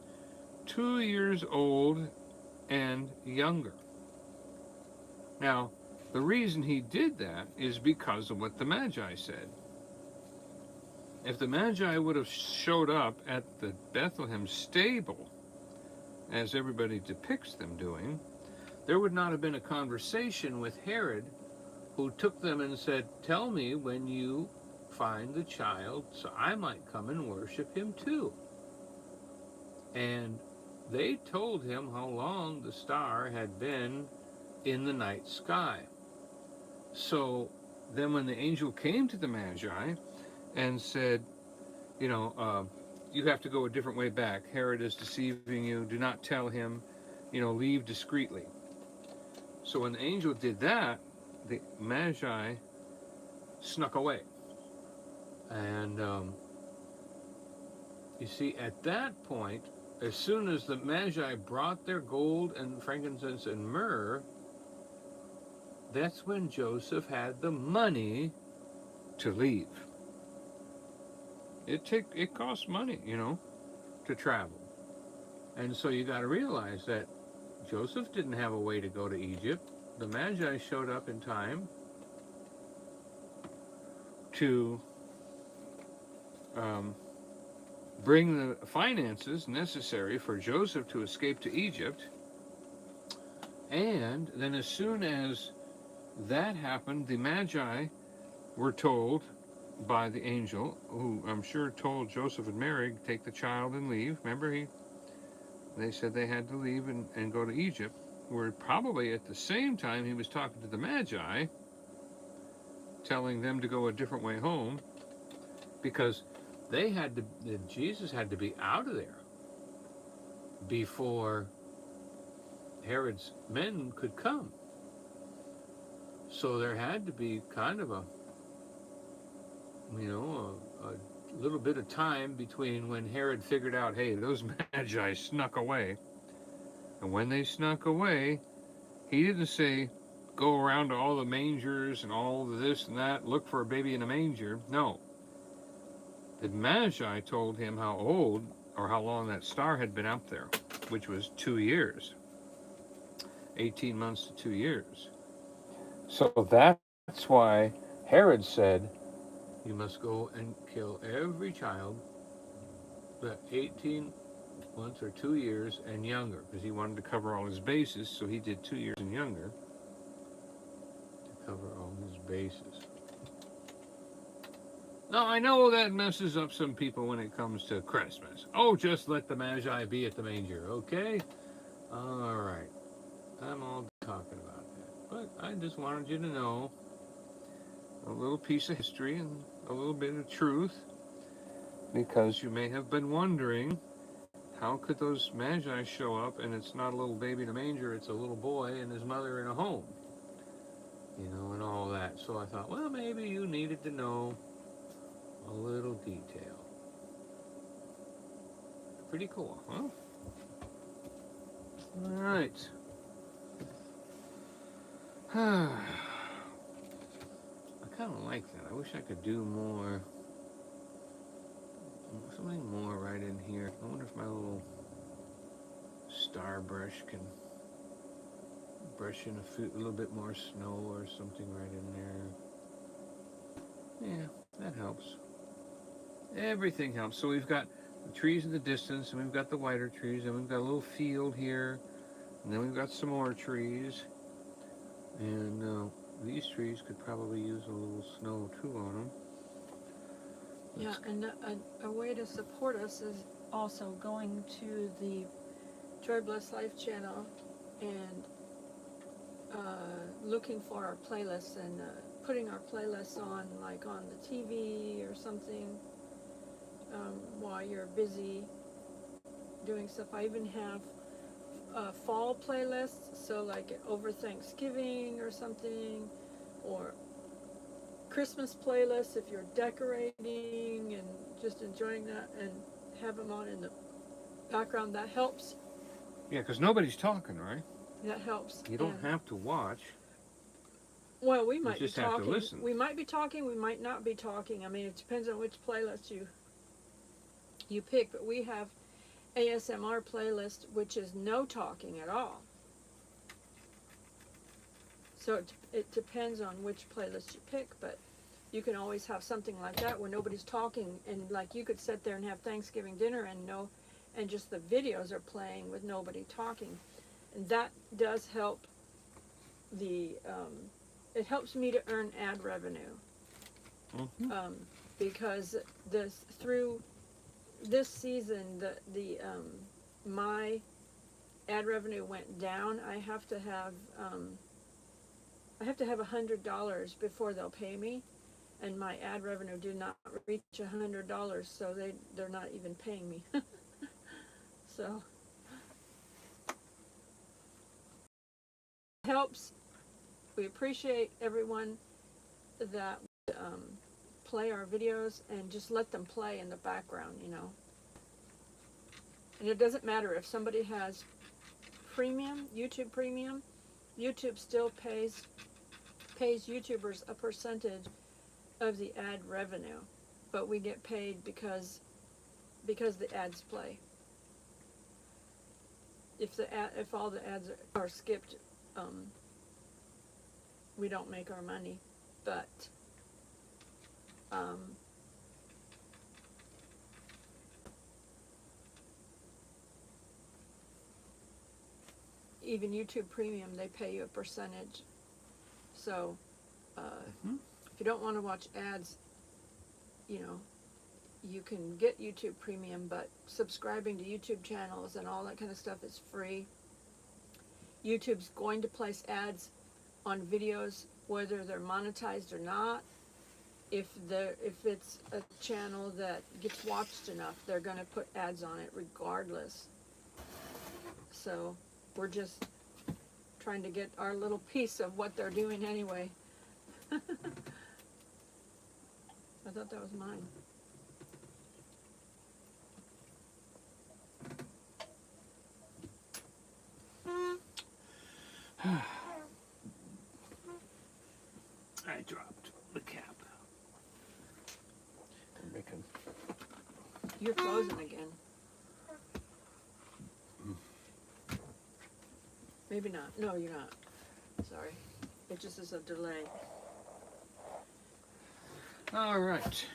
2 years old and younger. Now, the reason he did that is because of what the Magi said. If the Magi would have showed up at the Bethlehem stable, as everybody depicts them doing, there would not have been a conversation with Herod, who took them and said, tell me when you find the child so I might come and worship him too. And they told him how long the star had been in the night sky. So then when the angel came to the Magi and said, you have to go a different way back. Herod is deceiving you. Do not tell him, leave discreetly. So when the angel did that, the Magi snuck away. And you see, at that point, as soon as the Magi brought their gold and frankincense and myrrh, that's when Joseph had the money to leave. It costs money, to travel. And so you got to realize that Joseph didn't have a way to go to Egypt. The Magi showed up in time to bring the finances necessary for Joseph to escape to Egypt. And then as soon as that happened, the Magi were told by the angel, who I'm sure told Joseph and Mary, take the child and leave. Remember, they said they had to leave and go to Egypt, where probably at the same time he was talking to the Magi, telling them to go a different way home, because Jesus had to be out of there before Herod's men could come. So there had to be kind of a little bit of time between when Herod figured out, hey, those Magi snuck away. And when they snuck away, he didn't say, go around to all the mangers and all the this and that, look for a baby in a manger. No. The Magi told him how old or how long that star had been up there, which was 2 years. 18 months to 2 years. So that's why Herod said, you must go and kill every child that 18 months or 2 years and younger, because he wanted to cover all his bases, so he did 2 years and younger to cover all his bases. Now, I know that messes up some people when it comes to Christmas. Oh, just let the Magi be at the manger, okay? All right. I'm all talking about that. But I just wanted you to know a little piece of history and a little bit of truth, because you may have been wondering, how could those Magi show up and it's not a little baby in a manger, it's a little boy and his mother in a home, and all that. So I thought, well, maybe you needed to know a little detail. Pretty cool, huh? All right. I kind of like that. I wish I could do more, something more right in here. I wonder if my little star brush can brush in a little bit more snow or something right in there. Yeah, that helps. Everything helps. So we've got the trees in the distance, and we've got the wider trees, and we've got a little field here, and then we've got some more trees. And these trees could probably use a little snow too on them. Yeah, and a way to support us is also going to the Joy Blessed Life channel and looking for our playlists and putting our playlists on, like on the TV or something, while you're busy doing stuff. I even have fall playlists, so like over Thanksgiving or something, or Christmas playlists if you're decorating and just enjoying that, and have them on in the background. That helps. Yeah, because nobody's talking, right? That helps. You don't have to watch. Well, we might You just be have talking. to listen. We might be talking. We might not be talking. I mean, it depends on which playlist you pick. But we have ASMR playlist, which is no talking at all. So it depends on which playlist you pick, but you can always have something like that where nobody's talking, and like you could sit there and have Thanksgiving dinner and just the videos are playing with nobody talking, and that does help it helps me to earn ad revenue. Mm-hmm. Because through this season, my ad revenue went down. I have to have $100 before they'll pay me, and my ad revenue did not reach $100, so they're not even paying me. So it helps. We appreciate everyone that play our videos and just let them play in the background, you know. And it doesn't matter if somebody has premium, YouTube premium, YouTube still pays YouTubers a percentage of the ad revenue, but we get paid because the ads play. If all the ads are skipped, we don't make our money. But even YouTube Premium, they pay you a percentage. So if you don't want to watch ads, you know, you can get YouTube Premium, but subscribing to YouTube channels and all that kind of stuff is free. YouTube's going to place ads on videos whether they're monetized or not. If it's a channel that gets watched enough, they're going to put ads on it regardless. So we're just trying to get our little piece of what they're doing anyway. I thought that was mine. I dropped the cap. You're frozen again. Maybe not. No, you're not. Sorry. It just is a delay. All right.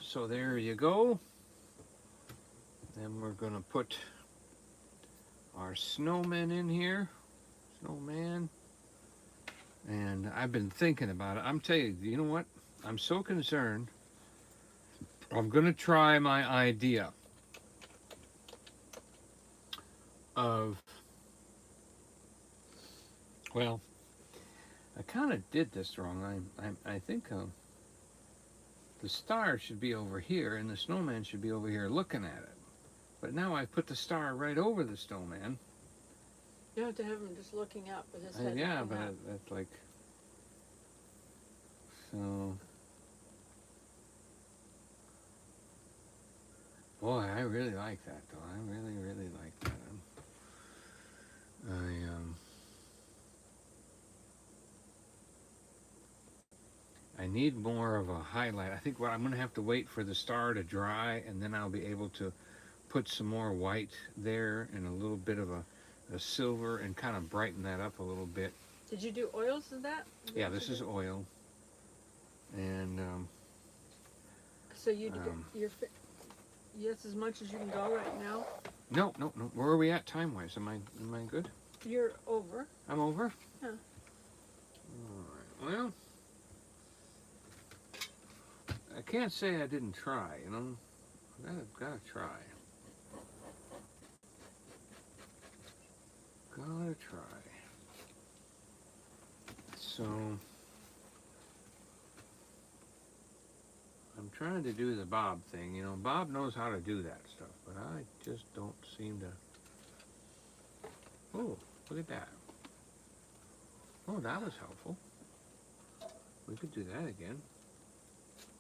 So there you go. Then we're going to put our snowman in here. Snowman. And I've been thinking about it. I'm telling you, you know what? I'm so concerned. I'm going to try my idea of, well, I kind of did this wrong. I think the star should be over here and the snowman should be over here looking at it. But now I put the star right over the snowman. You have to have him just looking up with his head. Yeah, but up. that's like, so. Boy, I really like that, though. I really, really like that. need more of a highlight. I think I'm going to have to wait for the star to dry, and then I'll be able to put some more white there and a little bit of a silver and kind of brighten that up a little bit. Did you do oils of that? Yeah, this is oil. And so that's as much as you can go right now? No. Where are we at time-wise? Am I good? You're over. I'm over? Yeah. All right. Well, I can't say I didn't try, you know. Gotta try. Gotta try. So I'm trying to do the Bob thing. You know, Bob knows how to do that stuff, but I just don't seem to. Oh, look at that. Oh, that was helpful. We could do that again.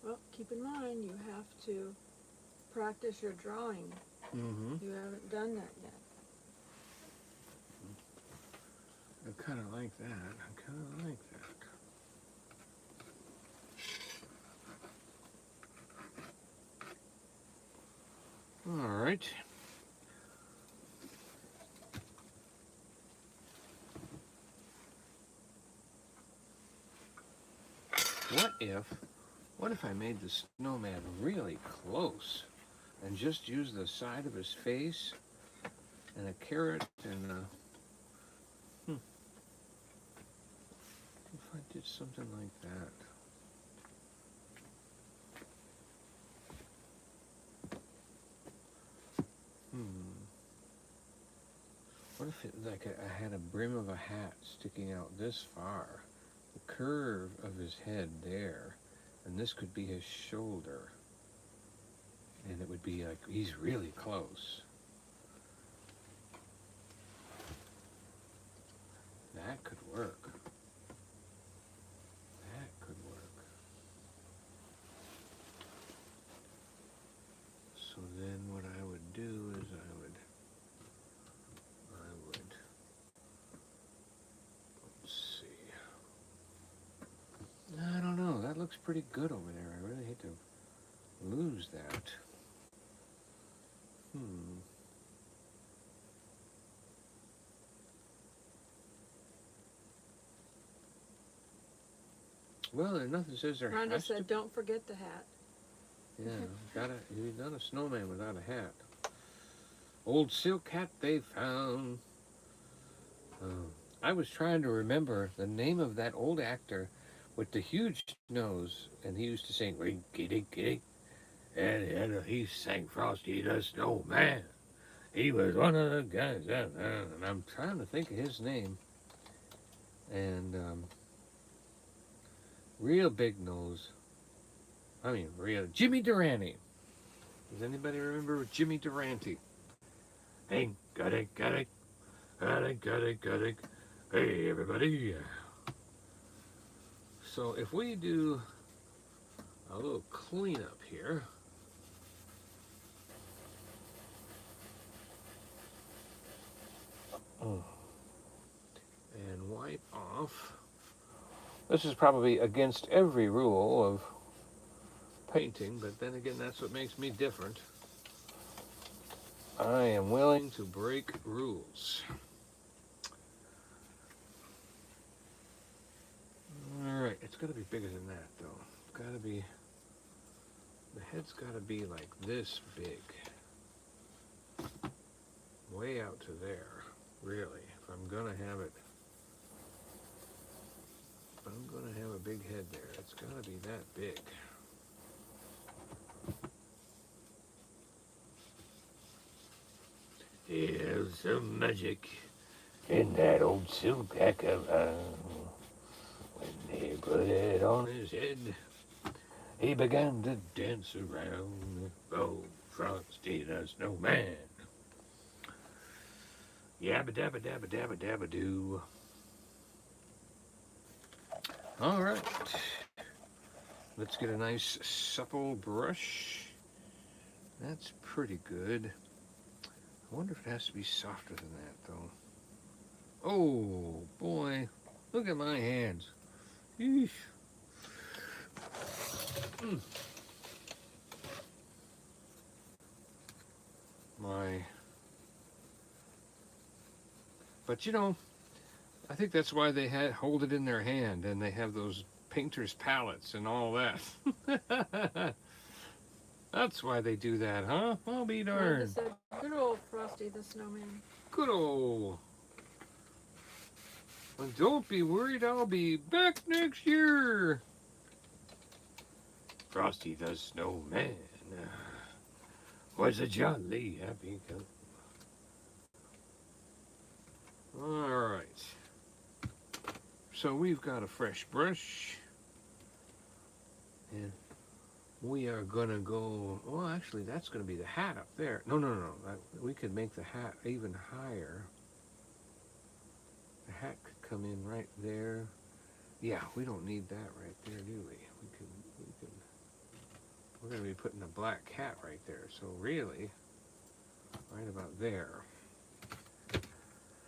Well, keep in mind, you have to practice your drawing. Mm-hmm. You haven't done that yet. I kind of like that. All right. What if I made the snowman really close and just used the side of his face and a carrot and if I did something like that. What if I had a brim of a hat sticking out this far, the curve of his head there, and this could be his shoulder, and it would be like he's really close. That could work. So then what I would do is I would let's see. I don't know, that looks pretty good over there. I really hate to lose that. Well, there's nothing says there Rhonda has said, to. don't forget the hat. Yeah, you're not a snowman without a hat. Old silk hat they found. I was trying to remember the name of that old actor with the huge nose, and he used to sing "Rinky Dinky," and he sang "Frosty the Snowman." He was one of the guys, and I'm trying to think of his name. And real big nose. I mean, real Jimmy Durante. Does anybody remember Jimmy Durante? Hey, got it. Hey, everybody. So if we do a little cleanup here. And wipe off. This is probably against every rule of painting, but then again, that's what makes me different. I am willing to break rules. Alright, it's got to be bigger than that, though. It's got to be, the head's got to be like this big. Way out to there, really. If I'm going to have it, if I'm going to have a big head there, it's got to be that big. There's some magic in that old silk hat cover. When they put it on his head, he began to dance around. Oh, Frosty the Snowman. Yabba dabba dabba dabba dabba doo. All right. Let's get a nice supple brush. That's pretty good. I wonder if it has to be softer than that, though. Oh, boy. Look at my hands. Eesh. But you know, I think that's why they hold it in their hand and they have those painter's palettes and all that. That's why they do that, huh? I'll be darned. Said, good old Frosty the Snowman. Good old. Well, don't be worried, I'll be back next year. Frosty the Snowman was a jolly happy goat. All right. So we've got a fresh brush. And we are going to go, well, actually, that's going to be the hat up there. No. We could make the hat even higher. The hat could come in right there. Yeah, we don't need that right there, do we? We're going to be putting a black hat right there. So really, right about there.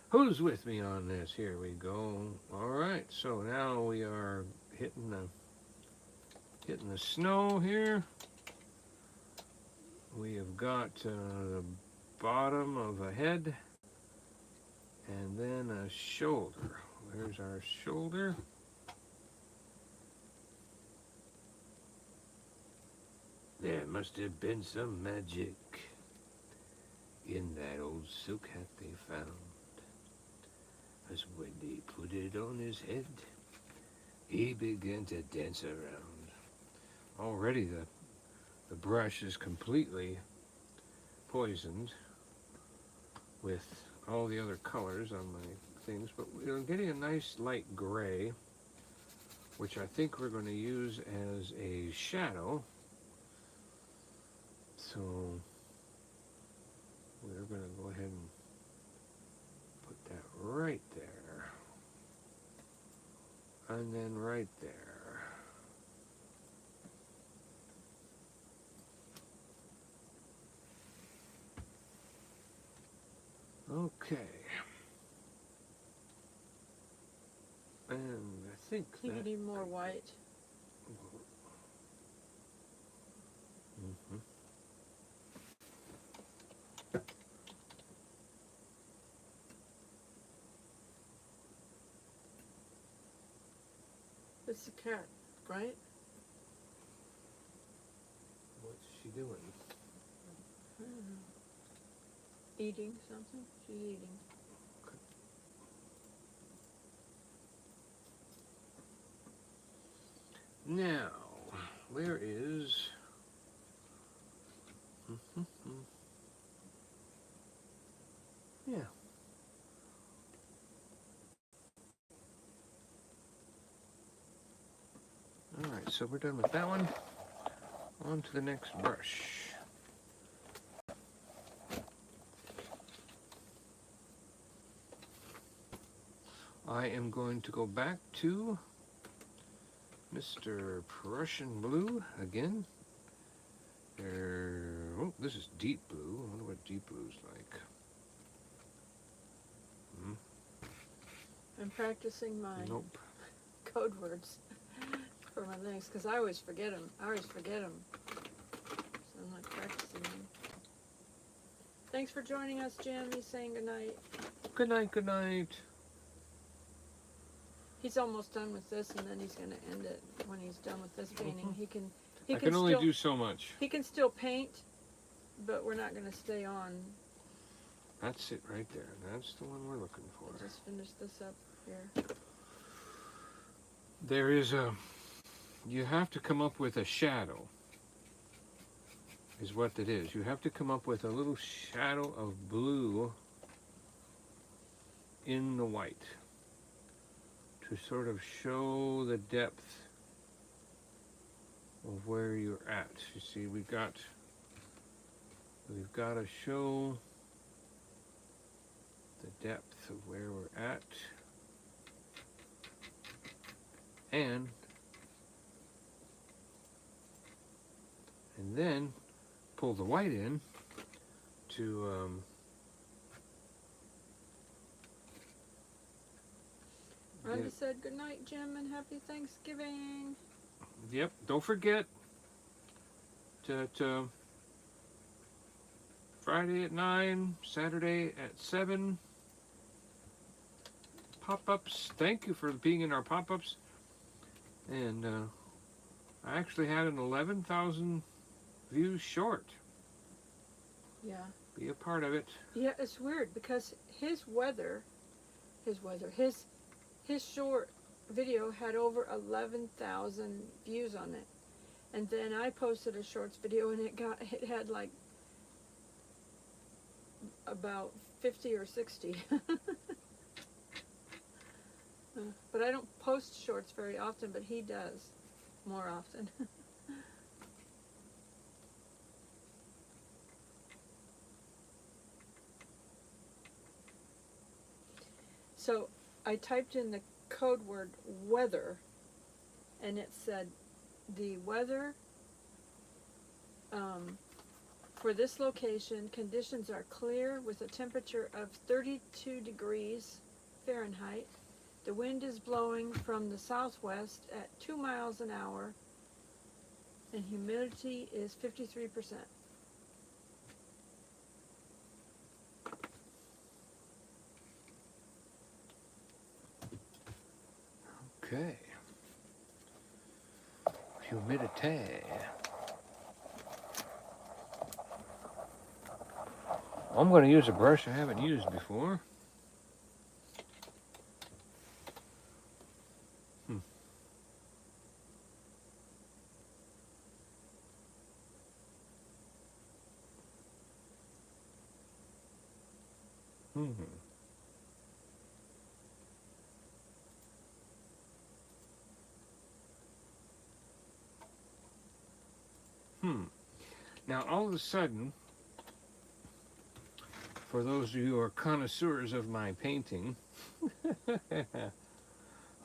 Who's with me on this? Here we go. All right, so now we are hitting the snow here. We have got the bottom of a head and then a shoulder. There's our shoulder. There must have been some magic in that old silk hat they found. As when they put it on his head, he began to dance around. Already the brush is completely poisoned with all the other colors on my things, but we're getting a nice light gray, which I think we're going to use as a shadow. So we're going to go ahead and put that right there, and then right there. Okay. And I think you need more white. Mm-hmm. It's the cat, right? What's she doing? I don't know. Eating something? She's eating. Now, where is... Yeah. All right, so we're done with that one. On to the next brush. I am going to go back to Mr. Prussian Blue again. Oh, this is deep blue. I wonder what deep blue's like. I'm practicing my Nope. code words for my things because I always forget them. So I'm not practicing them. Thanks for joining us, Jim. He's saying goodnight. Good night, good night. He's almost done with this, and then he's going to end it when he's done with this painting. I can only do so much. He can still paint, but we're not going to stay on. That's it right there. That's the one we're looking for. I'll just finish this up here. There is you have to come up with a shadow, is what it is. You have to come up with a little shadow of blue in the white to sort of show the depth of where you're at. You see, we've got to show the depth of where we're at, and then pull the white in to Rhonda said good night, Jim, and happy Thanksgiving. Yep, don't forget at Friday at 9, Saturday at 7. Pop-ups. Thank you for being in our pop-ups. And I actually had an 11,000 views short. Yeah. Be a part of it. Yeah, it's weird because his short video had over 11,000 views on it. And then I posted a shorts video and it had like about 50 or 60. But I don't post shorts very often, but he does more often. So I typed in the code word weather, and it said the weather for this location, conditions are clear with a temperature of 32 degrees Fahrenheit. The wind is blowing from the southwest at 2 miles an hour, and humidity is 53%. Okay. Humidity. I'm going to use a brush I haven't used before. Now, all of a sudden, for those of you who are connoisseurs of my painting,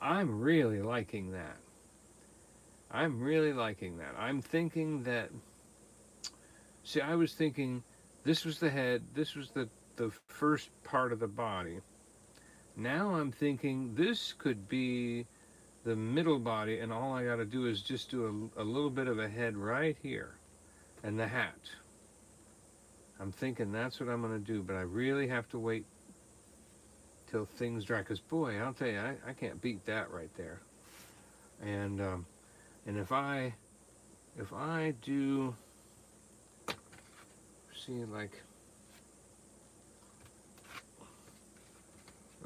I'm really liking that. I'm really liking that. I'm thinking that, see, I was thinking this was the head, this was the first part of the body. Now I'm thinking this could be the middle body, and all I got to do is just do a little bit of a head right here, and the hat. I'm thinking that's what I'm going to do, but I really have to wait till things dry, because boy, I'll tell you, I can't beat that right there. And if I do, see, like,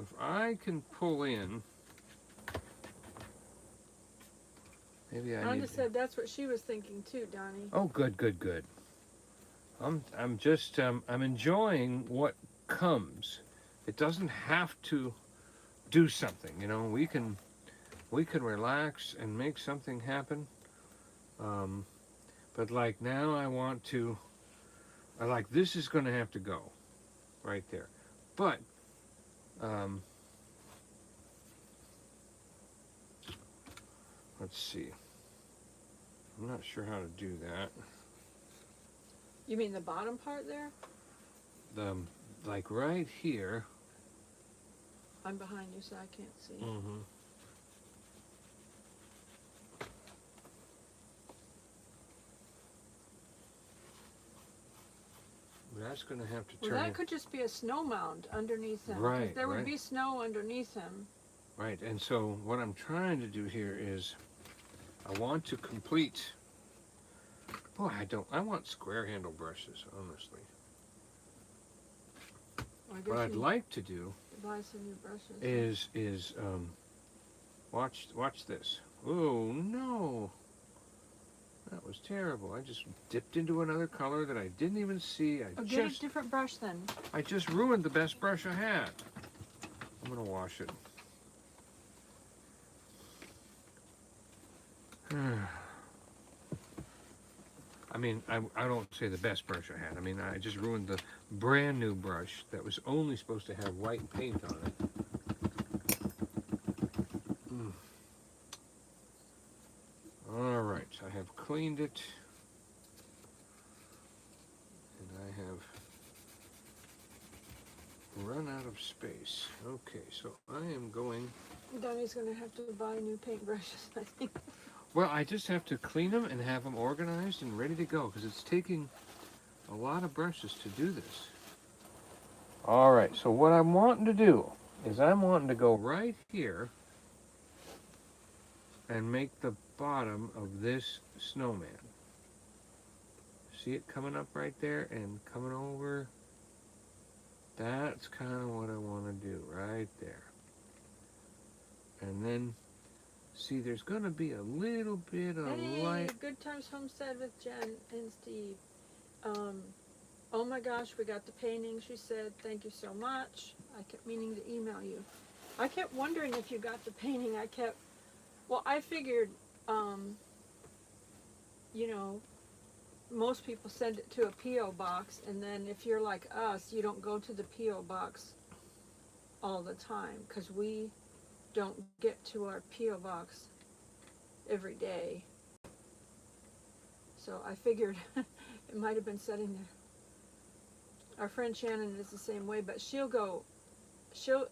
if I can pull in, maybe I need Rhonda said that's what she was thinking too, Donny. Oh, good. I'm just I'm enjoying what comes. It doesn't have to do something, you know. We can relax and make something happen. But like now, I like this is going to have to go right there. But let's see. I'm not sure how to do that. You mean the bottom part there? Like right here. I'm behind you, so I can't see. Mm-hmm. That's going to have to turn. Well, that could just be a snow mound underneath him. Right, There would right. be snow underneath him. Right, and so what I'm trying to do here is I want to complete. Boy, I want square handle brushes, honestly. Well, What I'd like to do buy some new brushes. is watch this. Oh no, that was terrible. I just dipped into another color that I didn't even see. Get a different brush then. I just ruined the best brush I had. I'm gonna wash it. I mean, I don't say the best brush I had. I mean, I just ruined the brand new brush that was only supposed to have white paint on it. All right, I have cleaned it, and I have run out of space. Okay, so I am going. Donny's going to have to buy new paintbrushes, I think. Well, I just have to clean them and have them organized and ready to go because it's taking a lot of brushes to do this. All right, so what I'm wanting to do is I'm wanting to go right here and make the bottom of this snowman. See it coming up right there and coming over? That's kind of what I want to do right there. And then, see, there's going to be a little bit of light. Good Times Homestead with Jen and Steve. Oh my gosh, we got the painting, she said. Thank you so much. I kept meaning to email you. I kept wondering if you got the painting. Well, I figured, you know, most people send it to a P.O. box, and then if you're like us, you don't go to the P.O. box all the time, because we don't get to our P.O. box every day. So I figured it might have been sitting there. Our friend Shannon is the same way, but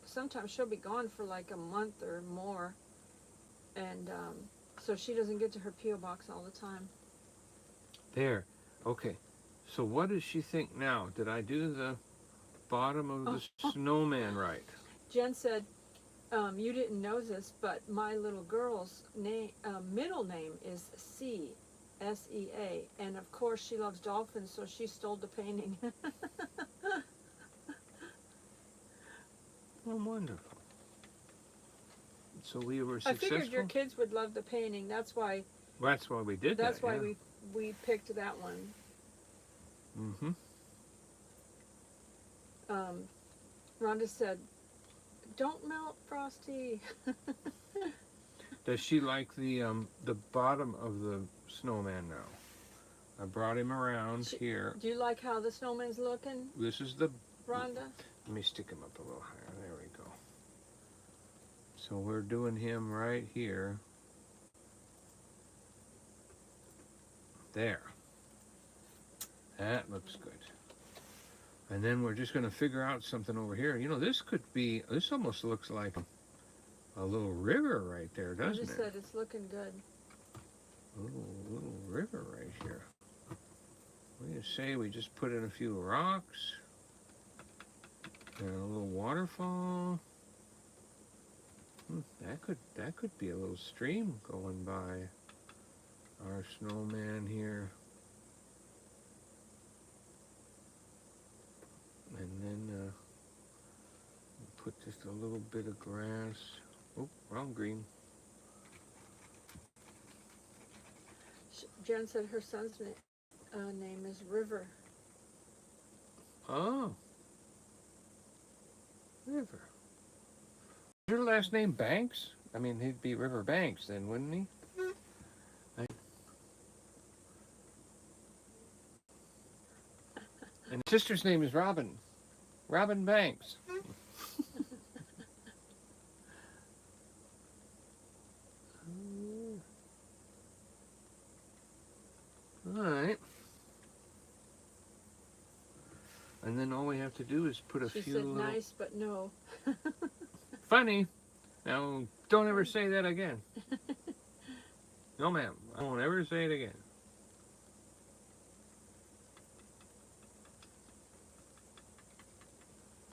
sometimes she'll be gone for like a month or more, and so she doesn't get to her P.O. box all the time. There. Okay. So what does she think now? Did I do the bottom of the snowman right? Jen said, you didn't know this, but my little girl's middle name is C, S-E-A, and of course she loves dolphins, so she stole the painting. Oh, wonderful. So we were successful? I figured your kids would love the painting. That's why we did that. That's why we picked that one. Mm-hmm. Rhonda said, "Don't melt, Frosty." Does she like the bottom of the snowman now? I brought him around here. Do you like how the snowman's looking? This is the... Rhonda? Let me stick him up a little higher. There we go. So we're doing him right here. There. That looks good. And then we're just going to figure out something over here. You know, this almost looks like a little river right there, doesn't it? I just said it's looking good. A little river right here. What do you say we just put in a few rocks and a little waterfall? That could be a little stream going by our snowman here. And then put just a little bit of grass. Oh, wrong green. Jen said her son's name is River. Oh. River. Is your last name Banks? I mean, he'd be River Banks then, wouldn't he? And his sister's name is Robin. Robin Banks. All right. And then all we have to do is put a few... She said nice, but no. Funny. Now, don't ever say that again. No, ma'am. I won't ever say it again.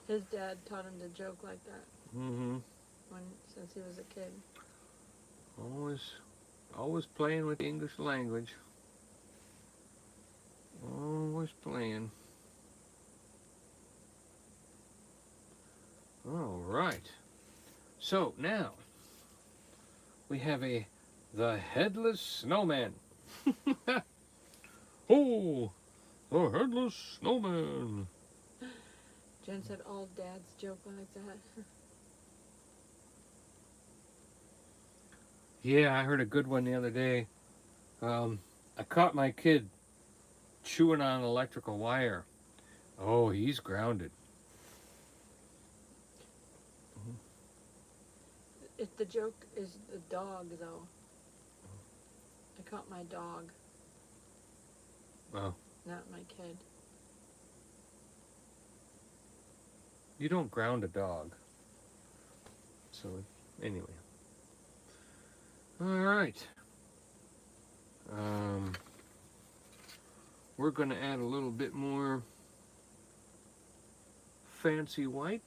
His dad taught him to joke like that. Mm-hmm. Since he was a kid. Always playing with the English language. Always playing. All right. So now we have the headless snowman. Oh, the headless snowman. Jen said all dads joke like that. Yeah, I heard a good one the other day. I caught my kid chewing on an electrical wire. Oh, he's grounded. The joke is the dog, though. I caught my dog. Oh. Not my kid. You don't ground a dog. So, anyway. All right. We're going to add a little bit more fancy white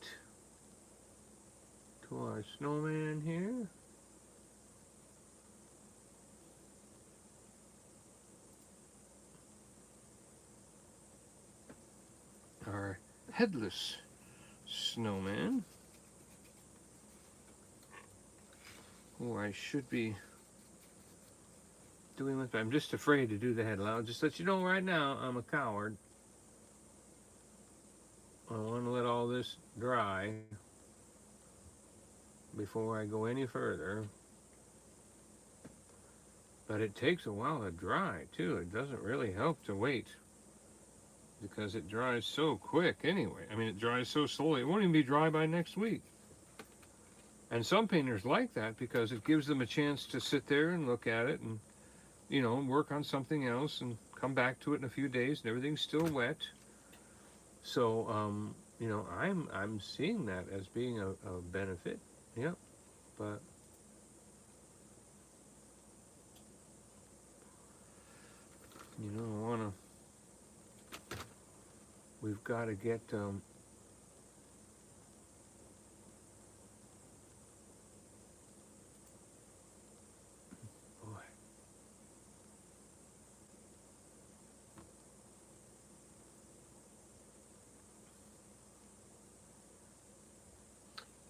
to our snowman here. Our headless snowman, who I should be doing with, I'm just afraid to do the head loud. Just let you know right now, I'm a coward. I want to let all this dry before I go any further. But it takes a while to dry too. It doesn't really help to wait, because it dries so quick anyway. I mean, it dries so slowly, it won't even be dry by next week. And some painters like that because it gives them a chance to sit there and look at it and, you know, work on something else and come back to it in a few days and everything's still wet. So, you know, I'm seeing that as being a benefit. Yeah, but you know, we've got to get boy.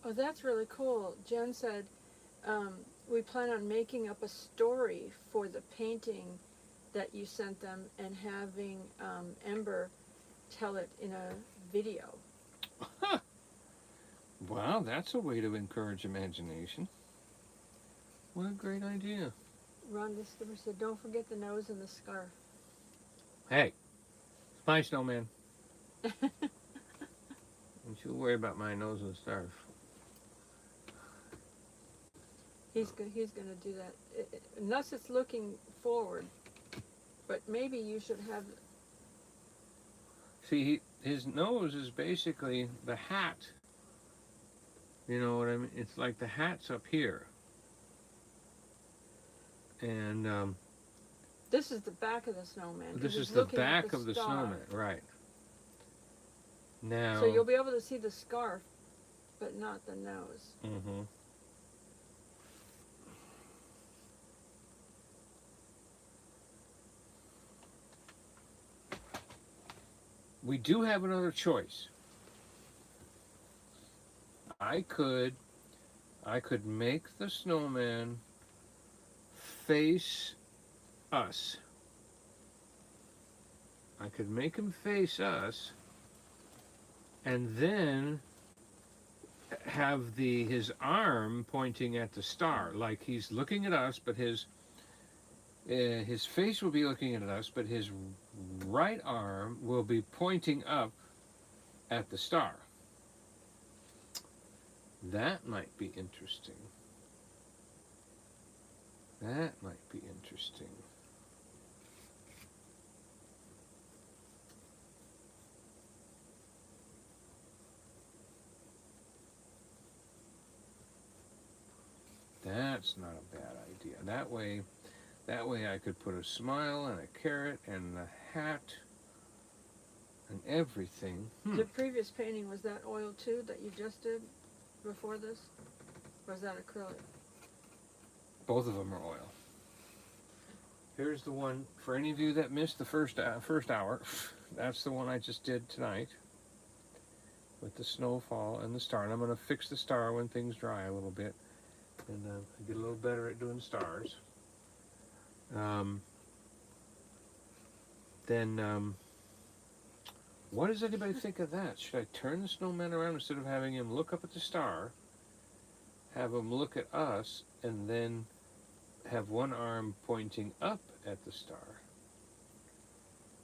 Oh, that's really cool. Jen said, we plan on making up a story for the painting that you sent them and having Ember tell it in a video. Wow, that's a way to encourage imagination. What a great idea. Rhonda Skipper said, don't forget the nose and the scarf. Hey, it's my snowman. Don't you worry about my nose and scarf. He's going to do that. Unless it's looking forward. But maybe you should have... See, his nose is basically the hat. You know what I mean? It's like the hat's up here. And this is the back of the snowman. this is the back of the snowman, right. Now... So you'll be able to see the scarf, but not the nose. Mm-hmm. We do have another choice. I could make the snowman face us. I could make him face us and then have his arm pointing at the star, like he's looking at us, but his face will be looking at us, but his right arm will be pointing up at the star. That might be interesting. That might be interesting. That's not a bad idea. That way I could put a smile and a carrot and the hat and everything. The previous painting, was that oil too that you just did before this? Or was that acrylic? Both of them are oil. Here's the one, for any of you that missed the first hour, that's the one I just did tonight with the snowfall and the star. And I'm going to fix the star when things dry a little bit and get a little better at doing stars. What does anybody think of that? Should I turn the snowman around instead of having him look up at the star, have him look at us, and then have one arm pointing up at the star?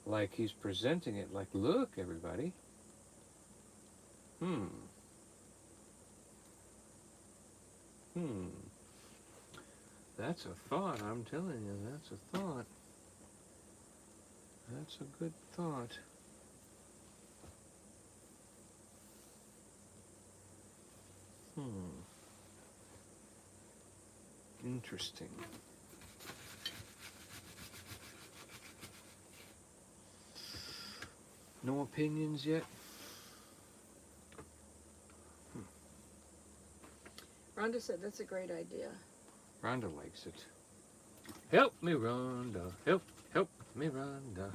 Like he's presenting it, like, look, everybody. That's a thought, I'm telling you, that's a thought. That's a good thought. Interesting. No opinions yet? Rhonda said that's a great idea. Rhonda likes it. Help me, Rhonda. Help me, Rhonda.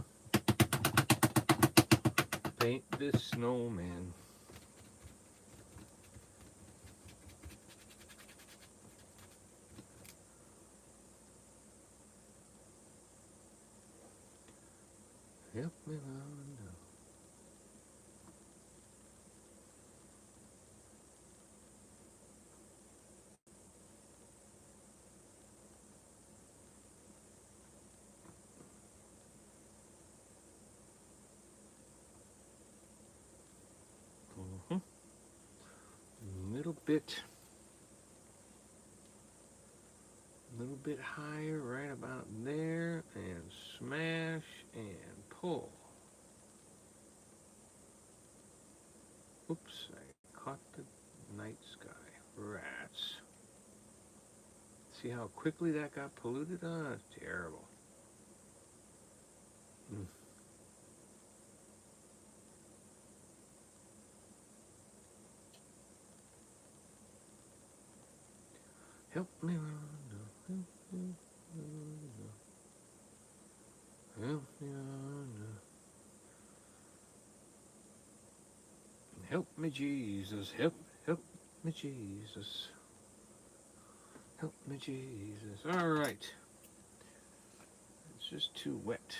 Paint this snowman. Help me, Rhonda. Little bit higher, right about there, and smash and pull. Oops, I caught the night sky. Rats. See how quickly that got polluted? Oh, it's terrible. Help me, Rhonda. Help me, Rhonda. Help me, Jesus. Help me, Jesus. Help me, Jesus. All right. It's just too wet.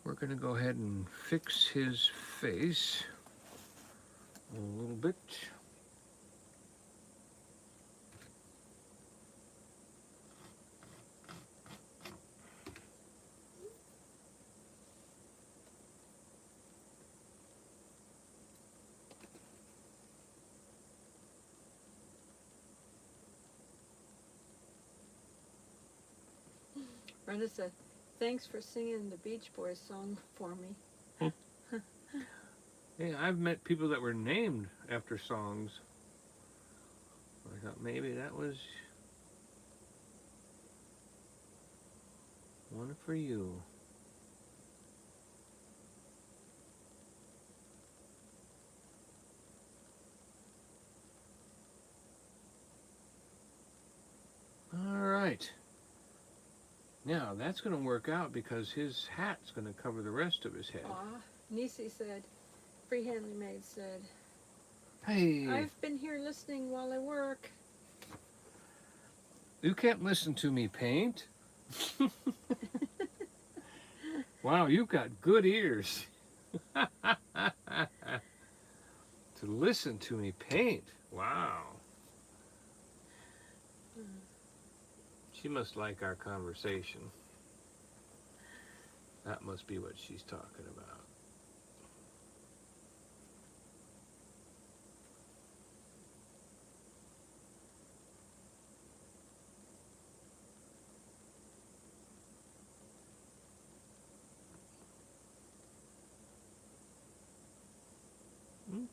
We're going to go ahead and fix his face a little bit. Brenda said, thanks for singing the Beach Boys song for me. Hey, I've met people that were named after songs. I thought maybe that was one for you. All right. Now, that's going to work out because his hat's going to cover the rest of his head. Aw, Nisi said, Free Handley Maid said, Hey, I've been here listening while I work. you can't listen to me paint. Wow, you've got good ears. To listen to me paint. Wow. She must like our conversation. That must be what she's talking about.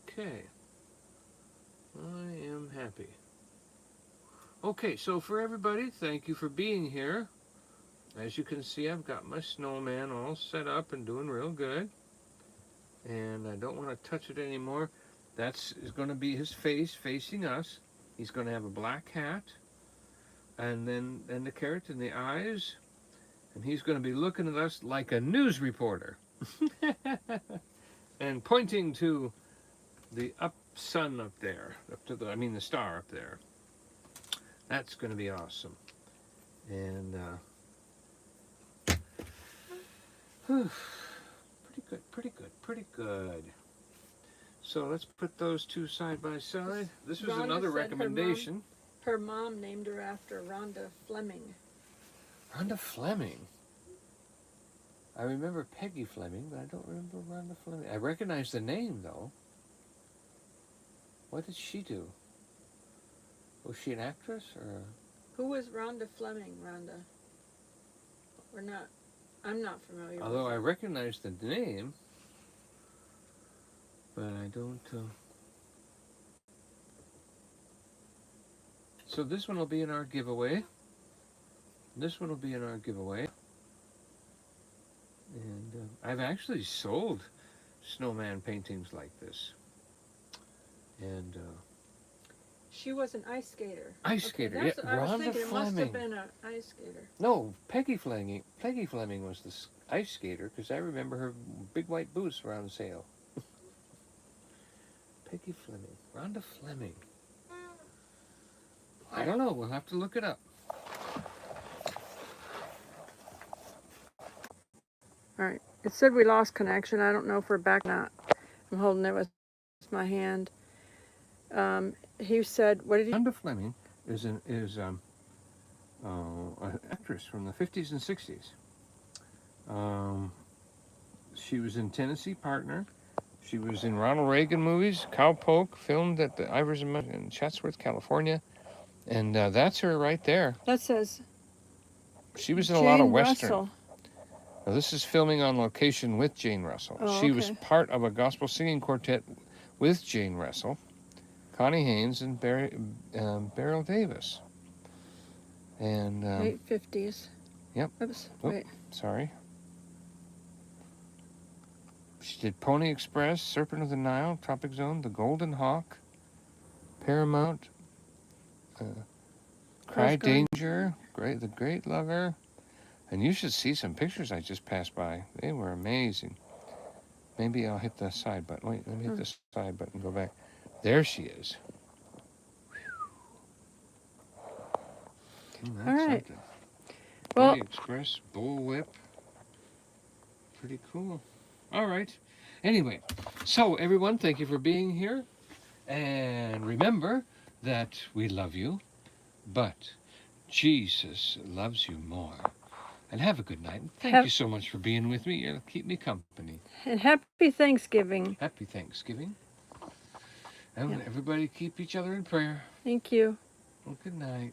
Okay. I am happy. Okay, so for everybody, thank you for being here. As you can see, I've got my snowman all set up and doing real good. And I don't want to touch it anymore. That's going to be his face facing us. He's going to have a black hat. And then the carrot in the eyes. And he's going to be looking at us like a news reporter. And pointing to the sun up there. The star up there. That's going to be awesome. And pretty good. So let's put those two side by side. This was Rhonda another said recommendation. Her mom named her after Rhonda Fleming. Rhonda Fleming. I remember Peggy Fleming, but I don't remember Rhonda Fleming. I recognize the name, though. What did she do? Was she an actress or? Who was Rhonda Fleming, Rhonda? I'm not familiar Although with I her. recognize the name, but I don't. So this one will be in our giveaway. This one will be in our giveaway. And I've actually sold snowman paintings like this. And She was an ice skater. Ice skater, that's yeah. what I was Rhonda thinking it must have Fleming. been an ice skater. No, Peggy Fleming was the ice skater, because I remember her big white boots around the sale. Peggy Fleming. Rhonda Fleming. I don't know. We'll have to look it up. All right. It said we lost connection. I don't know if we're back or not. I'm holding it with my hand. He said, what did he? Rhonda Fleming is an actress from the 50s and 60s. She was in Tennessee Partner. She was in Ronald Reagan movies, Cowpoke, filmed at the Iverson in Chatsworth, California. And that's her right there. That says She was in a lot of Jane Western. Russell. Now, this is filming on location with Jane Russell. Oh, She was okay. part of a gospel singing quartet with Jane Russell, Connie Haynes, and Beryl Davis. And Late 50s. Yep. Oops. Oh, Wait. sorry. She did Pony Express, Serpent of the Nile, Tropic Zone, The Golden Hawk, Paramount, Cry Danger, The Great Lover. And you should see some pictures I just passed by. They were amazing. Maybe I'll hit the side button. Wait, let me hit the side button and go back. There she is. That's All right. something. Well, Pony Express, Bullwhip. Pretty cool. All right. Anyway, so everyone, thank you for being here. And remember that we love you, but Jesus loves you more. And have a good night. And thank you so much for being with me. It'll keep me company. and happy Thanksgiving. Happy Thanksgiving. And everybody keep each other in prayer. Thank you. Well, good night.